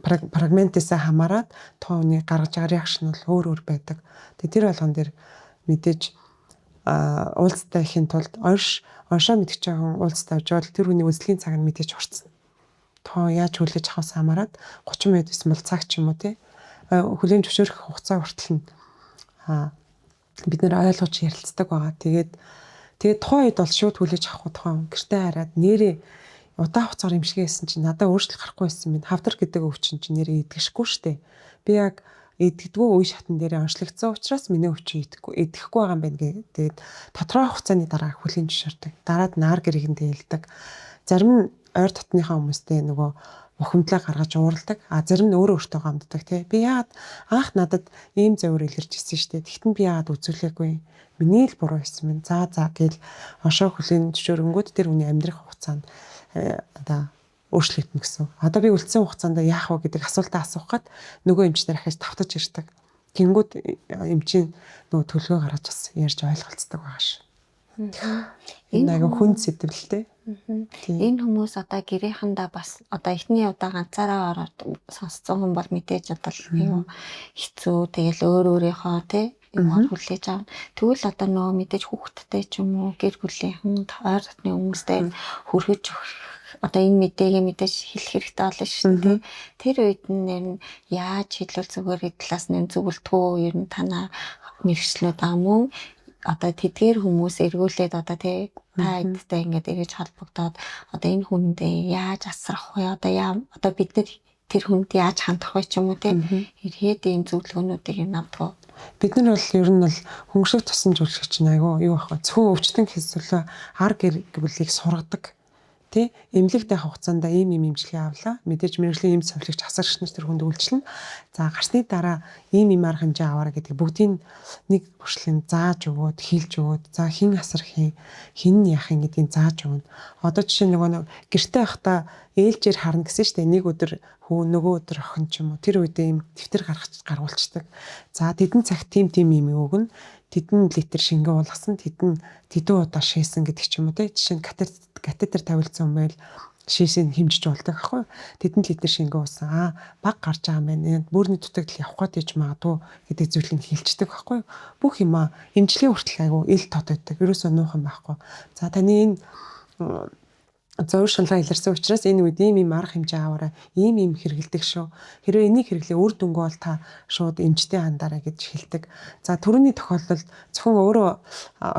фрагментээс хамаарат тооны гаргаж байгаа реакшн бол өөр байдаг. Тэгээд тэр болгон дээр мэдээж уулзтай ихийн тулд оншоо мэдчих жоохон уулзтай авч бол тэр хүний үзлэгийн цаг нь мэдээж хурцна. Тоо яаж хүлээж авахаас хамаарат 30 минут эсвэл цаг ч юм уу тий хүлээн зөвшөөрөх хугацаа хүртэл нь бид нэр ойлгож ярилцдаг байгаа. Тэгээд тухайн үед бол шууд хүлээж авахгүй тухайн гэртээ хараад нэрээ удаан хугацаар имшиг хийсэн чинь надад өөрчлөлт гарахгүй байсан минь хавдар гэдэг өвчин чинь нэрээ идэвшгүй штэ. Би яг идэгдгүү үе шатн дээр онцлогдсон учраас миний өвчин идэхгүй байгаа юм байна гэдэг. Тодорхой хугацааны дараа хүлээн зөвшөөрдөг. Дараад нар гэрээгэндээ хэлдэг. Зарим нь ойр дотныхаа хүмүүстэй нөгөө бухимдлаа гаргаж уурладаг. Зарим нь өөртөө гамддаг тий. Би яагаад анх надад ийм завир илэрч ирсэн штэ. Тэгтэн би яагаад үзүүлээгүй. Миний л буруу байсан минь. За гэл оншоо хүлээн зөвшөөрөнгүүд тэр хүний амьдрах хугацаанд одоо өөрчлөгдөн гэсэн. Одоо би үлдсэн хугацаанд яах вэ гэдэг асуултаа асуух гад нөгөө эмчнэр ахиж тавтаж ирдэг. Тэнгүүд эмчийн нөгөө төлгөө гаргаж бас ярьж ойлголцдог байгаа ш. Энэ аяга хүн сэтгэлтэй. Энэ хүмүүс одоо гэрээхэндээ бас одоо эхний удаа ганцаараа ороод сонсцсон хүн бол мэдээж одоо юм хэцүү тэгэл өөрийнхөө тий юм хүлээж авна. Тэгвэл одоо нөгөө мэдээж хүүхдтэй ч юм уу гэр бүлийнхэн ойр дотны хүмүүстэй хүргэж одоо энэ мэдээг мэдээж хэлэх хэрэгтэй болно шүү дээ. Тэр үед нь яаж хэлвэл зүгээр талаас нь зөвлөдгөө ер нь танаа мэрэгчлүүд аа мөн одоо тэдгээр хүмүүс эргүүлээд одоо тий тайдтай ингээд эргэж холбогдоод одоо энэ хүндээ яаж асрах вэ? Одоо бид нар тэр хүнд яаж хандах вэ ч юм уу тий эргээд ийм зөвлөгөөнүүдийг авдаг. Бид нар бол ер нь бол хөнгөлөг тусламж үйлчилгээч чинь айгүй юу ах вэ? Зөвхөн өвчтөн хэсвэлээ ар гэр бүлийг сургадаг. Тэ эмнэлэгтэй хугацаанд ийм имчилгээ авлаа. Мэдээж мэрэгжлийн эмч цовлогч асарч нар тэр хүнд үйлчлэн. За гарсны дараа ийм арга хэмжээ аваарай гэдэг бүгдийг нэг бүрчлэн зааж өгөөд хэлж өгөөд за хэн асрах юм хэн яах юм гэдгийг зааж өгнө. Одоо жишээ нөгөө гэртээ байхдаа ээлжээр харна гэсэн чинь нэг өдөр хүү нөгөө өдөр охин ч юм уу тэр үедээ ийм дэвтэр гаргуулцдаг. За тэдэн цагт тийм юм өгнө. Тэдэн литр шингэн уулгасан тэдэн удаа шээсэн гэдэг ч юм уу те жишээ нь катетер тавилсан юм байл шээсийг хэмжиж болдог аахгүй тэдэн литр шингэн уусан баг гарч байгаа юм байна бүрний дутагдал явах гээд иж магадгүй гэдэг зүйлийг хэлцдэг аахгүй бүх юм эмчилгээ хүртэл айгу ил тод байдаг ерөөсөө нуух юм байхгүй за таны энэ зөв шалгаа илэрсэн учраас энэ үед ийм арга хэмжээ аваарай. Ийм хэрэгэлдэг шүү. Хэрвээ энийг хэрэглээ үр дүнгүй бол та шууд эмчтэй хандаарай гэж хэлдэг. За түрүүний тохиолдолд зөвхөн өөрөө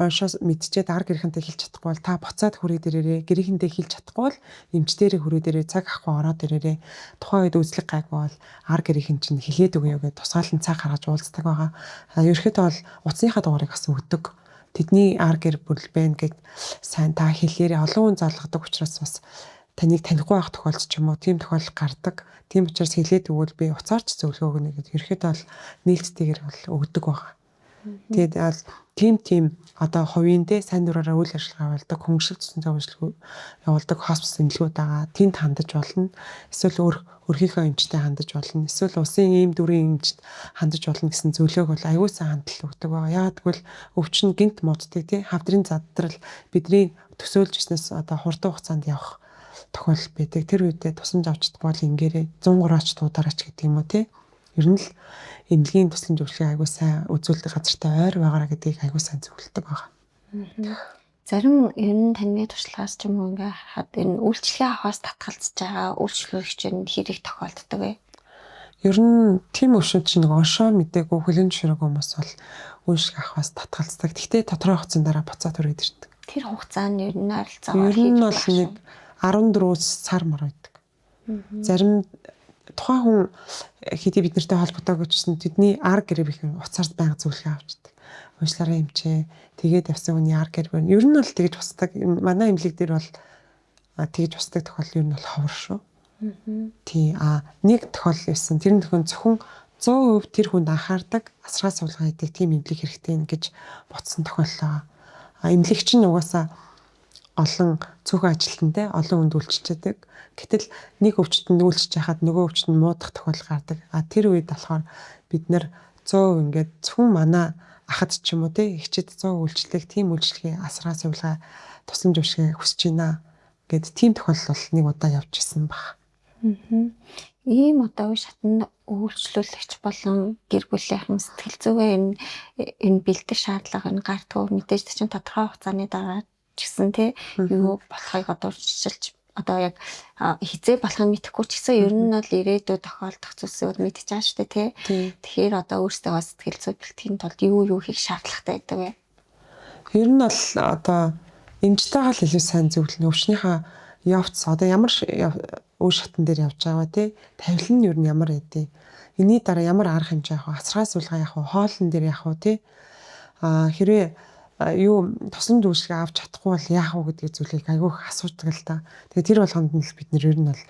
уншаас мэдчихэд арга гэрхэнтэй хэлж чадахгүй бол та буцаад хүрээ дээрээ гэрийнхэндээ хэлж чадахгүй бол эмчдэрээ хүрээ дээрээ цаг авах ороод ирээрээ. Тухайн үед үзлэг гайгүй бол арга гэрийнхэн чинь хэлээд өгье гэж тусгаалan цаг гаргаж уулздаг байгаа. Ерөнхийдөө бол утасныхаа дугаарыг бас өгдөг. Тэдний арга гэр бүл байна гэд сайн та хэлээрээ олон хүн залгадаг учраас бас таныг танихгүй байх тохиолдол ч юм уу тийм тохиолдол гардаг. Тийм учраас хэлээд өгвөл би уцаарч зөвлөгөө өгнө гэдэг. Ерөнхийдөө бол нээлттэйгээр бол өгдөг байгаа. Тэгээд тийм одоо хувийн дэ сайн дураараа үйл ажиллагаа явуулдаг, хөнгөлөлт цэцэн зөвлөгөө явуулдаг хоспис эмнэлгүүд байгаа. Тэнд хандаж болно. Эсвэл өрхийнхөө эмчтэй хандаж болно. Эсвэл усын ийм дүрийн эмчт хандаж болно гэсэн зөвлөгөөг бол аюул сан хандлал өгдөг байгаа. Яагаад гэвэл өвчин гинт мууддаг тий хавдрын задрал бидний төсөөлж ирснээс одоо хурдан хугацаанд явах тохиолдол байдаг. Тэр үедээ тусламж авч чадахгүй бол ингээрээ 103-аач дуудаараач гэдэг юм уу тий. Ер нь л эмнэлгийн тусламж зөвлөгөө аягүй сайн үзүүлдэг газартай ойр байгаараа гэдгийг аягүй сайн зөвлөдөг байгаа. Зарим ер нь таны туршлагаас ч юм уу ингээ хаад энэ үйлчлэгээ авахаас татгалзаж байгаа үйлчлүүлэгч нь хэрэг тохиолддог вэ? Ер нь тийм өвшүүд чинь нэг оншоо мэдээгүй хөлөн ширэг хүмүүс бол үйлчлэг авахаас татгалздаг. Гэхдээ тодорхой хугацаанд дараа буцаад хүрээд ирдэг. Тэр хугацаанд ер нь ойролцоогоор ер нь бол нэг 14 сар мар байдаг. Зарим тухайн хүн хэдий бид нартай холбоотой гэжсэн тэдний арга гэрээ их уцаард байнга зөвлөгөө авчдаг. Уучлаарай эмчээ. Тэгээд явсан хүний арга гэр байна. Ер нь бол тэгж бусдаг. Манай эмнэлэг дээр бол тэгж бусдаг тохиолдол ер нь бол ховор шүү. Тий нэг тохиолдол байсан. Тэр нь зөвхөн 100% тэр хүнд анхаардаг, асаргаа суулгаа хийдэг тийм эмнэлэг хэрэгтэй гэж ботсон тохиолдол. Эмнэлэгч нь угаасаа олон цөөхөн ажилтнтай олон хүнд үйлчилдэг. Гэтэл нэг өвчтөнд үйлчилж байхад нөгөө өвчтөнд муудах тохиолдол гардаг. Тэр үед болохоор бид нэр 100% ингээд зөвхөн манай ахад ч юм уу те ихчэд 100 үйлчлэг тийм үйлчлэгээ асраа сувлгаа тусламж өгшгээ хүсэж байна гэд тийм тохиолдол бол нэг удаа явж исэн баг. Ийм одоо шатнд үйлчлүүлэгч болон гэр бүлийнхэн сэтгэл зүгээ энэ бэлдэх шаардлагыг гардгүй мэдээж чинь тодорхой хугацааны дараа ч гэсэн те юу болохыг одоо жишээлж одоо яг хизээ болохыг мэдэхгүй ч гэсэн ер нь бол ирээдүйд тохиолдох зүйлсүүд мэдчихэж штэ тий. Тэгэхээр одоо өөрсдөө сэтгэл зүй бэлтгэхийн тулд юу хийх шаардлагатай байдаг вэ? Ер нь бол одоо эмчтэйгээ л илүү сайн зөвлөнө. Өвчнийхээ явц одоо ямар үе шатн дээр явж байгаа тий. Тавилан нь ер нь ямар байдیں۔ Энийний дараа ямар арга хэмжээ авах, асаргаа суулгаа явах, хоолн дээр явах тий. Хэрвээ юу тусламж үйлчлэгээ авч чадахгүй бол яах вэ гэдэг зүйлийг айгүй их асуудаг л та. Тэгээ тэр болгонд нь л бид нэр ер нь бол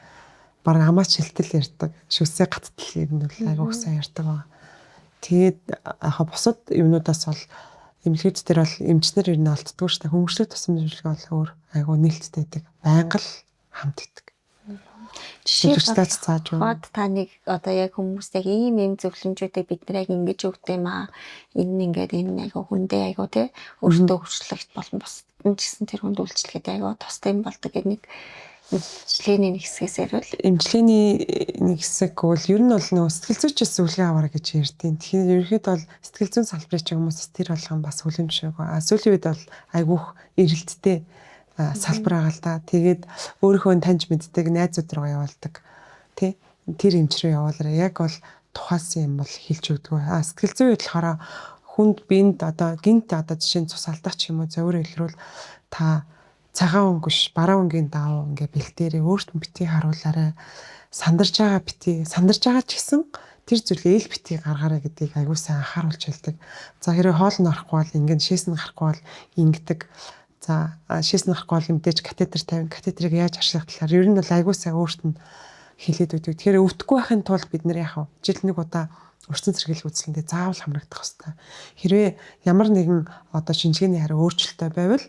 бараг амаач шилтэл ярьдаг. Шүсээ гаттал ер нь бол айгүй их сайн ярьдаг ба. Тэгээд бусад юмнуудаас бол эмнэлэгч дээр бол эмчнэр ер нь алддаггүй шүү дээ. Хөнгөлөлт тусламж үйлчлэгээ бол өөр айгүй нээлттэй байдаг. Байнга л хамт идэг. Жишээлбэл зааж та нэг одоо яг хүмүүст яг ийм зөвлөмжүүдийг бид нар яг ингэж өгд юм аа. Энэ ингээд энэ айгу хүндээ айгу тий өөртөө хурцлагт болон бас энэ гэсэн тэр хүнд үйлчлэгээд айгу тустай юм болдог гэдэг нэг эмчилгээний нэг хэсгээс ярил. Эмчилгээний нэг хэсэг бол ер нь бол нөгөө сэтгэл зүйчээс зөвлөгөө аваарай гэж ярьдیں۔ Тэгэхээр ерөнхийдөө бол сэтгэл зүйн салбарын хүмүүс тэр болгон бас хүлэмжшээг. Сүүлийн үед бол айгүйх эрэлттэй салбар байгаа л да. Тэгээд өөрийнхөө таньж мэддэг найзууд руу явуулдаг. Тэ? Тэр эмч рүү явуулаарай. Яг бол тухайлсан юм бол хэлж өгдөг. Сэтгэл зүй болохоор хүнд биед одоо гинт одоо жишээ нь цус алдах ч юм уу зөвөр илрүүл та цагаан өнгөш бараа өнгийн даав ингээ бэлтээрээ өөртөө битгий харуулаарай. Сандарж байгаа ч гэсэн тэр зүйлээ ил битгий гаргаарай гэдгийг аягүй сайн анхааруулж хэлдэг. За хэрэг хоол нь орохгүй бол ингээд шээс нь гарахгүй бол ингэдэг. За шээс нь гарахгүй бол мэдээж катетер тавина. Катетерыг яаж ашиглах талаар ер нь бол аягүй сайн өөрт нь хэлээд өгдөг. Тэгэхээр өвдөхгүй байхын тулд бид нэр яах вэ? Жил нэг удаа өрсөн цэргэлэг үзлэндээ заавал хамрагдах хэрэгтэй. Хэрвээ ямар нэгэн одоо шинжилгээний хариу өөрчлөлттэй байвал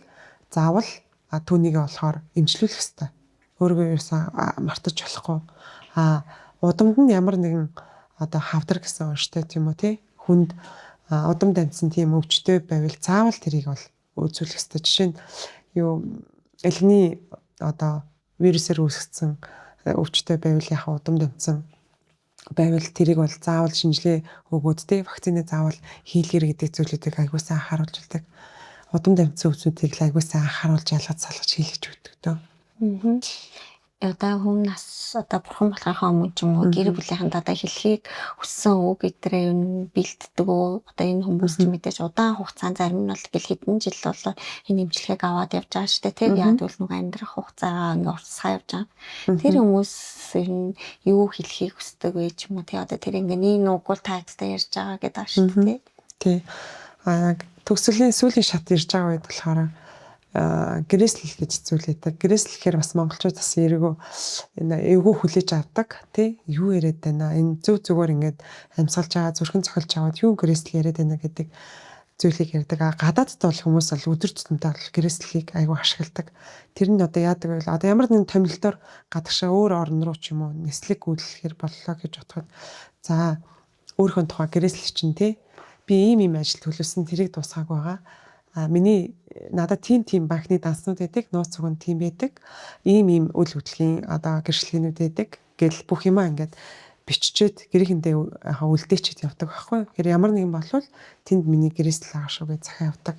заавал түүнийг болохоор эмчлүүлэх хэрэгтэй. Өөрийгөө ерөөсөө мартаж болохгүй. Удамд нь ямар нэгэн одоо хавдар гэсэн унштай тийм үү тий хүнд удам дамжсан тийм өвчтөй байвал заавал тэрийг бол үзүүлэх хэрэгтэй. Жишээ нь юу элхний одоо вирусээр үүсгэсэн өвчтөй байвал яхаа удам дамжсан байвал тэрийг бол заавал шинжилгээ өгөөд тий вакцины заавал хийлгэр гэдэг зүйлүүдийг аягүй сайн анхааруулж байдаг. Удам дамжсан өвчтүүдийг аягүй сайн анхааруулж ялгаж салгаж хийлгэж өгдөг дөө. Одоо хүмүүс одоо бурхан болохынхаа өмнө ч юм уу гэр бүлийнхэнд одоо хэлхийг хүссэн үг гэдрээ юм бэлддэг үү? Одоо энэ хүмүүс ч мэдээж удаан хугацаанд зарим нь бол гэл хэдэн жил болоо энэ имчилгээг аваад явж байгаа шүү дээ. Тэг яг бол нэг амьдрах хугацаагаа ингээ урсгаа явж байгаа. Тэр хүмүүс ер нь юу хэлхийг хүсдэг вэ ч юм уу? Тэг одоо тэр ингээ нэг нүгэл таагстай ярьж байгаа гэдэг ааш шүү дээ. Тий. Төгсгөлийн сүүлийн шат ирж байгаа үед болохоор гэрээслэл гэж зүйлээдэг. Гэрээслэхээр бас монголчууд бас эргөө энэ эвгүй хүлээж авдаг тий юу яриад байна энэ зүгээр ингээд амьсгалж байгаа зүрхэн цохилж аваад юу гэрээслэл яриад байна гэдэг зүйлийг ярьдаг. Гадаадд бол хүмүүс бол өдөр тутамдаа бол гэрээслэлийг аягүй ашигладаг. Тэр нь одоо яадаг вэ? Одоо ямар нэгэн томилтоор гадагшаа өөр орн руу ч юм уу нислэг гүйцэтгэхээр боллоо гэж бодоход за өөрийнхөө тухай гэрээслэл чинь тий би ийм ажил төлөвсөн тэрийг дуусгаагүй байгаа. Миний надад тийм банкны данснууд байдаг, нууц цугын тийм байдаг. Ийм үйл хөдлөлийн одоо гэрчлэгнүүд байдаг. Гэл бүх юмаа ингээд биччихэд гэрээхэндээ үлдээчихэд явдаг байхгүй. Тэгэхээр ямар нэгэн болвол тэнд миний гэрээсэл байгаа шүү гэж захиа явдаг.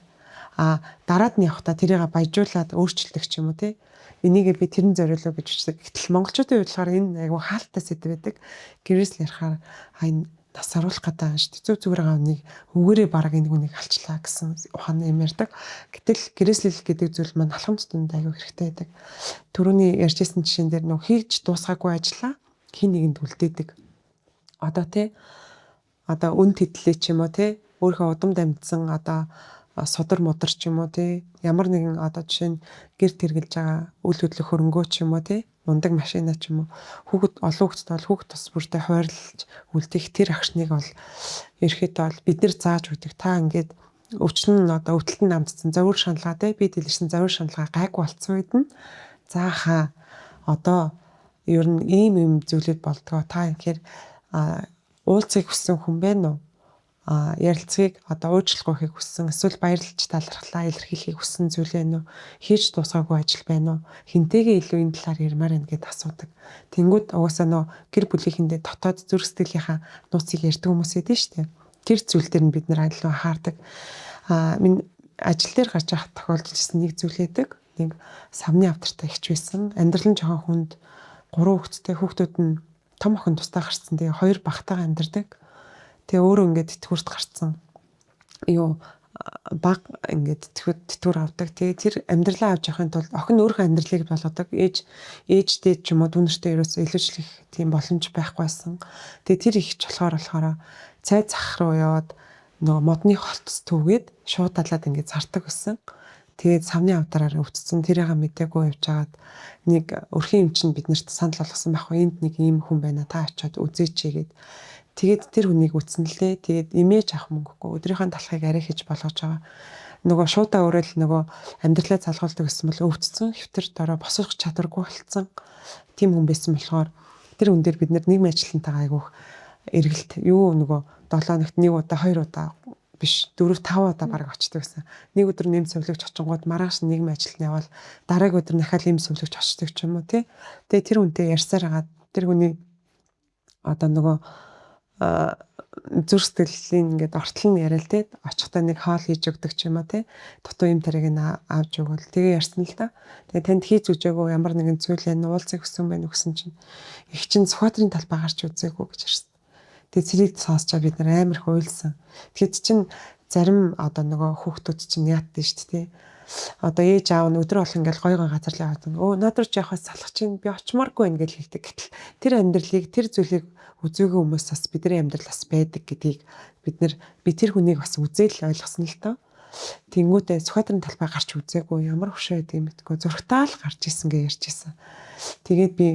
Дараад нь явахдаа тэрийг баяжуулаад өөрчилдөг ч юм уу тий. Энийг би тэрэн зориулоо гэж үздэг. Гэтэл монголчуудын хувьд болохоор энэ айгүй хаалттай сэдв байдаг. Гэрээсэл ярихаар энэ нас аруулах гэдэг шүү дээ. Зүгээр гавныг өгөөрэй бараг энэ хүнийг алчлаа гэсэн ухааны юм ярьдаг. Гэтэл гэрээслэл гэдэг зүйл маань алхамд тунд аягүй хэрэгтэй байдаг. Түрүүний ярьжсэн жишээн дээр нөх хийж дуусгаагүй ажиллаа хин нэгэнд үлдээдэг. Одоо тий одоо үн тэтлээ ч юм уу тий өөрийнхөө удамд амьдсан одоо содөр модөр ч юм уу тий ямар нэгэн одоо жишээ нь гэр тэргэлж байгаа үйл хөдлөх хөрөнгөө ч юм уу тий ундаг машина ч юм уу хүүхэд олон хүүхэдтэй бол хүүхэд тус бүртээ хойрлж үлдэх тэр агшныг бол ерөөхдөө бол бид нар зааж өгдөг. Та ингээд өвчин нь одоо өвтөлтөнд намдсан зовир шаналгаа тий би дэлгэрсэн зовир шаналгаа гайгүй болцсон үед нь заахаа одоо ер нь ийм зүйлүүд болдгоо. Та тэгэхээр уулзахыг хүссэн хүн байна уу? Ярилцгийг одоо уучлахгүйхийг хүссэн эсвэл баярлж талархлаа илэрхийлэхийг хүссэн зүйл байна уу? Хийж дуусгаагүй ажил байна уу? Хинтэйгээ илүү энэ талаар ярмаар байна гэд асуудаг. Тэнгүүд угаасаа нөө гэр бүлийнхэндээ дотоод зүрх сэтгэлийнхаа нууцыг ярьдаг хүмүүс эдэн штэ. Тэр зүйл дээр нь бид нар илүү анхаардаг. Минь ажил дээр гарч явах тохиолдож ирсэн нэг зүйл байдаг. Нэг савны авдартай ихч байсан. Амьдрал нь жоохон хүнд 3 хүүхэдтэй хүүхдүүд нь том охин тусдаа гарцсан. Тэгээ 2 багтайгаа амьдардаг. Тэгээ өөрөө ингээд тэтгэврт гарцсан. Баг ингээд тэтгэвэр авдаг. Тэгээ тэр амьдралаа авч явахын тулд охин өөрийнхөө амьдралыг болгодог. Ээжтэй ч юм уу дүүнэртэй ерөөсөө илүүчлэх тийм боломж байхгүйсэн. Тэгээ тэр ихч болохоор цай зах руу яваад нөгөө модны холтос төвгээд шууд талаад ингээд зартаг байсан. Тэгээд савны авдараар өвдсөн тэрийг мэдээгүй явж агаад нэг өрхийн эмч нь биднэрт санал болгосон байх. Энд нэг ийм хүн байна. Та очиод үзээч гээд. Тэгээд тэр хүнийг үтсэн лээ. Тэгээд имэж авах мөнгөгүй өдрийнхөө талхыг арай хийж болгож байгаа. Нөгөө шуудаа өрөөл нөгөө амьдралаа залгуулдаг гэсэн бол өвдсөн хэвтэр дорой босох чадваргүй болцсон. Тим хүн байсан болохоор тэр хүн дээр бид нэг мэдлэнтэйгээ айгүйх эргэлт юу нөгөө 7 хоногт нэг удаа 2 удаа биш 4-5 удаа бараг очдог гэсэн. Нэг өдөр нэм сувлагч очингууд маргааш нэг ажилд явал дараагийн өдөр дахиад нэм сувлагч очдог ч юм уу тий. Тэгээ тэр хүнтэй ярьсаар хагаад тэр хүний одоо нөгөө зүрх сэтгэлийн ингээд ортол нь яриа л тий. Очихдаа нэг хоол хийж өгдөг ч юм уу тий. Дутуу юм тариг нь авч өгвөл тэгээ ярьсан л да. Тэгээ танд хийж үжээгөө ямар нэгэн зүйл энэ уулзах хүсэн байх гэсэн чинь их чинь Сүхбаатарын талбай гарч үзээгөө гэж ярьсан. Тэгээ цэрийг сонсчоо бид нар амар их уйлсан. Тэгэхэд чинь зарим одоо нөгөө хүүхдүүд чинь яатдээ шүү дээ. Одоо ээж аав нь өдөр болгон ингээл гой газар л яваад надад ч яхаас салах чинь би очмооргүй байна гэж хэлдэг. Гэтэл тэр амьдралыг тэр зүйлийг үзээгүй хүмүүс бас бидний амьдрал бас байдаг гэдгийг би тэр хүнийг бас үзээл ойлгосон л тоо. Тэнгүүтээ Сүхбаатарын талбай гарч үзээгүй ямар хөшөө байдаг юм бэ? Зургатаа л гарч исэн гэж ярьж исэн. Тэгээд би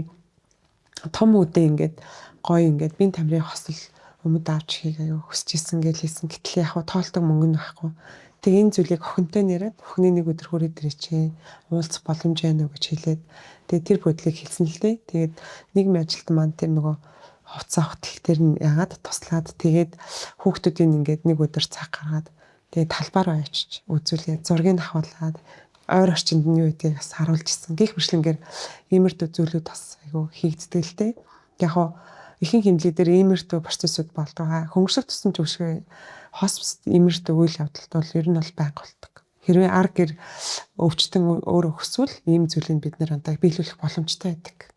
том үдээ ингээд гоё ингээд бие тамирын хосол өмд авч хийх аяа хүсэж исэн гэж хэлсэн. Гэтэл яг тоолдог мөнгө нь байхгүй. Тэгээ энэ зүйлийг охинтой нэрээд охины нэг өдөр хүрээд ирээч. Уулзах боломж байна уу гэж хэлээд тэгээ тэр бодлыг хэлсэн л дээ. Тэгээд нэг ажилт маань тэр нөгөө хувцас авах тэлтэр нь ягаад туслаад тэгээд хүүхдүүдийн ингээд нэг өдөр цаг гаргаад тэгээд талбаар очиж үзүүлээ. Зургийг авахлаад ойр орчинд нь юу гэдгийг бас харуулж ирсэн. Гэх мэтлэнгээр иймэрхүү зүйлүүд бас айгу хийгддэг л дээ. Яг ихэнх хэмжээгээр иймэрхүү процессыг болдог. Хөнгөлөх тусам төвшгөө хоспист иймэрхүү үйл явдалд бол ер нь бол байнга болдог. Хэрвээ ар гэр өвчтөн өөрөө өсвөл ийм зүйлийг бид нэр андаа биелүүлэх боломжтой байдаг.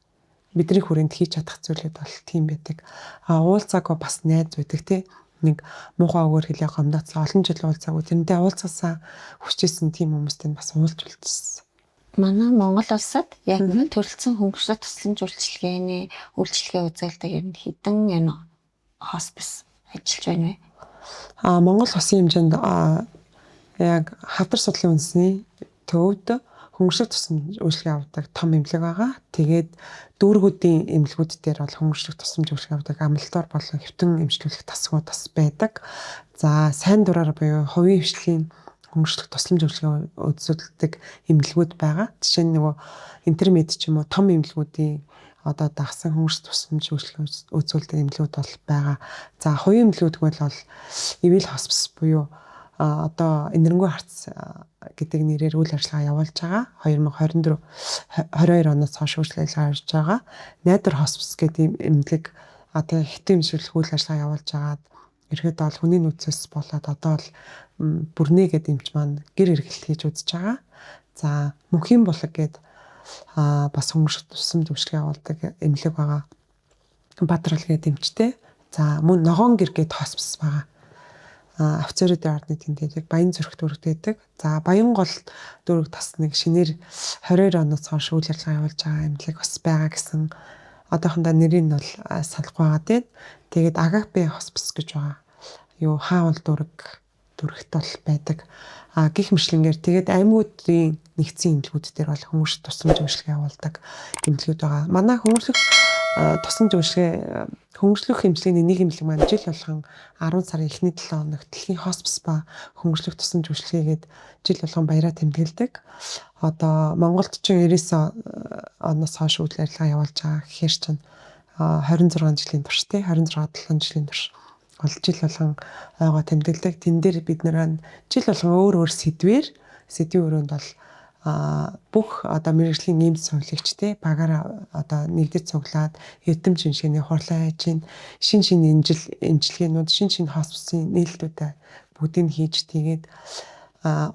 Бидний хүрээнд хийж чадах зүйлүүд бол тийм байдаг. Уулзаагүй бас найз байдаг тий. Нэг муухай өгөр хэлээ гомдоцсон олон жил уулзаагүй тэрнтэй уулзсаа хүчээсэн тийм хүмүүстэй бас уулж үлдсэн. Манай Монгол улсад яг төрөлцсөн хөнгөлөлт тусламж үйлчилгээний үйлчилгээ үзүүлдэг ер нь хэдэн энэ хоспис ажиллаж байна вэ? Монгол улсын хэмжээнд яг хавдар судлалын үндэсний төвд хөнгөлөлт тусламж үйлчилгээ авдаг том эмнэлэг байгаа. Тэгээд дүүргүүдийн эмнэлгүүд дээр бол хөнгөлөлт тусламж үйлчилгээ авдаг амлалтаар болон хэвтэн эмчлүүлэх тасгууд бас байдаг. За сайн дураар буюу хувийн хвшлийн хөнгөлөлт тусламж үйлчилгээ үзүүлдэг эмнэлгүүд байгаа. Жишээ нь нөгөө интермед ч юм уу том эмнэлгүүдийн одоо дагсан хөнгөлөлт тусламж үйлчилгээ үзүүлдэг эмнэлгүүд бол байгаа. За хувийн эмнэлгүүд бол ивэл хоспис буюу одоо энэрэнгүй харц гэдэг нэрээр үйл ажиллагаа явуулж байгаа. 2022 оноос хойш үйлчлэл гаргаж байгаа. Найдар хоспис гэдэг эмнэлэг одоо хэвтэн эмчилэх үйл ажиллагаа явуулж байгаад ерөөд бол хүний нөөцөөс болоод одоо л бүрнэ гэдэг эмч маань гэр эргэлт хийж үзэж байгаа. За мөнхийн булаг гэдэг бас хөнгөлөлт тусламж үйлчилгээ явуулдаг эмнэлэг байгаа. Бадрал гэдэг эмчтэй. За мөн ногоон гэр гэдэг хоспис байгаа. Офицеруудын ордны тэмдэгтийг Баян зүрхт өргөдөөдөг. За Баянгол дүүрэг тас нэг шинээр 22 оноос хойш үйл ажиллагаа явуулж байгаа эмнэлэг бас байгаа гэсэн одоохондоо нэрийг нь бол салахгүй байгаа тийм. Тэгээд Агапе хоспис гэж байгаа. Юу хаавал дүүрэгт бол байдаг. Гих мэтлэнгээр тэгээд аймагуудын нэгдсэн эмнэлгүүд дээр бол хөнгөлөлт тусламж үйлчилгээ явуулдаг эмнэлгүүд байгаа. Манай хөнгөлөлт тусламж үйлчилгээ хөнгөлөх эмчилгээний нэг эмнэлэг маань жил болгон 10 сарын эхний 7 хоног дэлхийн хоспис ба хөнгөлөх тусламж үйлчилгээгээд жил болгон баяраа тэмдэглэдэг. Одоо Монголд ч 99 оноос хойш үйл ажиллагаа явуулж байгаа гэхээр чинь 26 жилийн турш тий 26 7 жилийн турш бол жил болгон ойгоо тэмдэглэдэг. Тэн дээр бид нэр жил болгон өөр сэдвийн өрөөнд бол бүх одоо мэргэжлийн нэмт сувлагчтэй багаараа одоо нэгдэж цуглаад эрдэм шинжилгээний хурлаа хийж шин эмчилгээнүүд шин хосписын нээлтүүдээ бүгдийг хийж тэгээд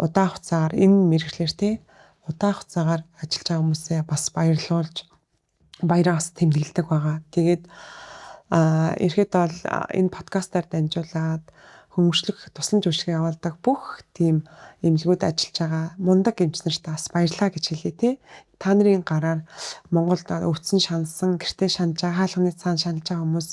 удаан хугацаагаар энэ мэргэжлэр тий удаан хугацаагаар ажиллаж байгаа хүмүүсээ бас баярлуулж баяраас тэмдэглэдэг байгаа. Тэгээд ерхэд бол энэ подкастаар дамжуулаад хөнгөлөх тусламж үйлчилгээ явуулдаг бүх тийм эмнэлгүүд ажиллаж байгаа мундаг эмч нарт бас баярлалаа гэж хэлье тий. Та нарын гараар Монголд өвдсөн шансан гэртээ шанаж байгаа хаалганы цаана шанаж байгаа хүмүүс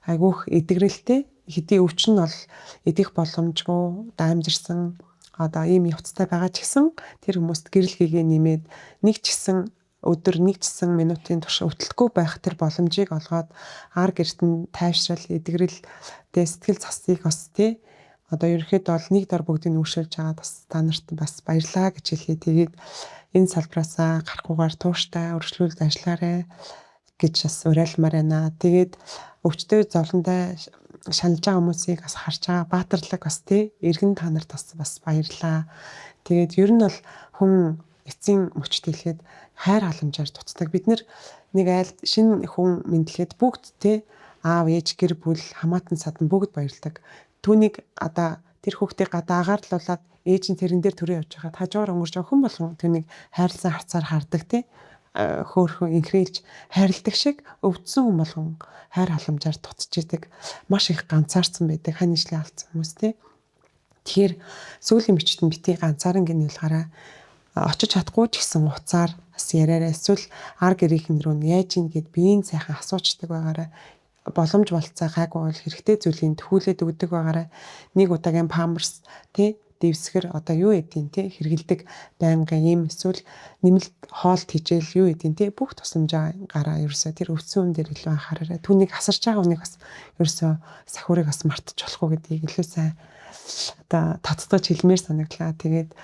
айгүйх эдгэрэлтэй хэдий өвчин бол эдих боломжгүй даамжирсан одоо ийм явцтай байгаа ч гэсэн тэр хүмүүст гэрэл гэгээ нэмээд нэг ч гэсэн өдөр нэг ч гэсэн минутын турш өвтлөхгүй байх тэр боломжийг олгоод ар гэрт нь тайвшрал эдгэрэл сэтгэл засыг бас тий одоо ерөөхдөө бол нэг дор бүгдийг үүшүүлж байгаа бас та нарт бас баярлалаа гэж хэлье. Тэгээд энэ салбраасаа гарахгүйгээр тууштай өргөжлүүлж ажиллаарай гэж бас уриалмаар байна. Тэгээд өвчтөй зовлонтой шанаж байгаа хүмүүсийг бас харж байгаа баатарлаг бас тий эргэн та нарт бас баярлалаа. Тэгээд ер нь бол хүн эцсийн мөчт хэлэхэд хайр халамжаар туцдаг. Бид нэг айл шинэ хүн мэдлэхэд бүгд тий аав ээж гэр бүл хамаатан садан бүгд баярлдаг. Түүнийг одоо тэр хүүхдийг гадаа агаардлуулад ээж нь тэрэн дээр төрөө явж байхад хажуугаар өнгөрч байгаа хүн болгон түүнийг хайрлсан харцаар хардаг тий хөөхөн инхрээлж хайрладаг шиг өвдсөн хүн болгон хайр халамжаар туцж идэг. Маш их ганцаарсан байдаг ханижлын алдсан хүмүүс тий. Тэгэхээр сүүлийн бичтэнд бити ганцаарн гин үлгаараа очиж чадахгүй ч гэсэн уцаар бас яриараа эсвэл ар гэрийнхэн рүү яаж ийн гэд биеийн сайхан асуучдаг байгаараа боломж болцоо гайгүй бол хэрэгтэй зүйлийг төхүүлээд өгдөг байгаараа нэг удаагийн памперс тий дэвсгэр одоо юу эдийн тий хэрэгэлдэг байнгын юм эсвэл нэмэлт хоолт хижээл юу эдийн тий бүх тусламжаа гараа ерөөсөө тэр өвсөн хүн дээр илүү анхаараарай. Түүнийг асарч байгаа хүнийг бас ерөөсөө сахиурыг бас мартаж болохгүй гэдгийг илүү сайн одоо татдагч хэлмээр санагдлаа. Тэгээд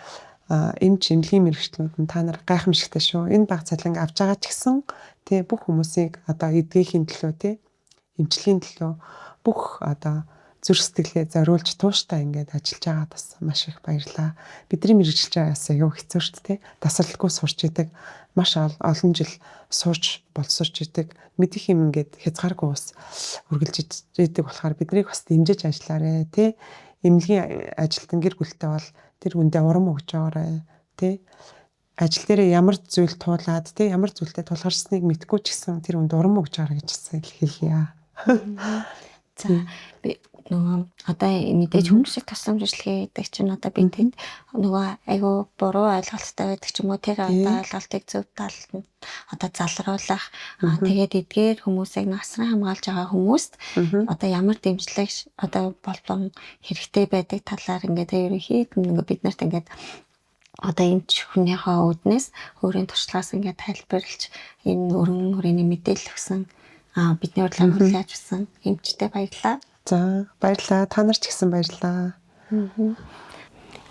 эмч эмнэлгийн мэрэгчлүүд нь та нар гайхамшигтай шүү. Энэ баг цалин авч байгаа ч гэсэн тий бүх хүмүүсийг одоо эдгэхийн төлөө тий эмчилгээний төлөө бүх одоо зүрх сэтгэлээ зориулж тууштай ингээд ажиллаж байгаа бас маш их баярлаа. Бидний мэрэгжилж байгаас аюу хэцүү шүү дээ. Тасралтгүй сурч идэг. Маш олон жил сурч боловсрч идэг. Мэдих юм ингээд хязгааргүй ус үргэлж идэг болохоор биднийг бас дэмжиж ажиллаарэ тий. Эмнэлгийн ажилтан гэр бүлтэй бол тэр хүндээ урам өгч байгаарай. Тэ ажил дээр ямар зүйл туулаад тэ ямар зүйлтэй тулгарсныг мэдгүй ч гэсэн тэр хүнд урам өгч байгаа гэж хэлье. За би нөгөө одоо мэдээж хүмүүс шиг тусламж ажиллагаа гэдэг чинь одоо би тэнд нөгөө айгүй буруу ойлголттой байдаг ч юм уу тэр одоо ойлголтыг зөв талд нь одоо залруулах тэгээд эдгээр хүмүүсийг насран хамгаалж байгаа хүмүүст одоо ямар дэмжлэг одоо болон хэрэгтэй байдаг талаар ингээд ерөнхийдөө бид нарт ингээд одоо энэ хүнийхээ үүднээс өөрийн туршлагаас ингээд тайлбарлаж энэ өргөн хүрээний мэдээлэл өгсөн бидний урьдчилан хүлээж авсан эмчтэй баярлалаа. За баярлалаа. Та нар ч гэсэн баярлалаа.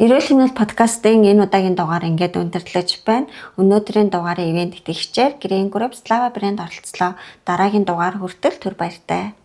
Эрүүл хэмнэл подкастын энэ удаагийн дугаар ингээд өндөрлөж байна. Өнөөдрийн дугаарыг ивент итгэгчээр Green Group Slava брэнд оролцлоо. Дараагийн дугаар хүртэл түр баяртай.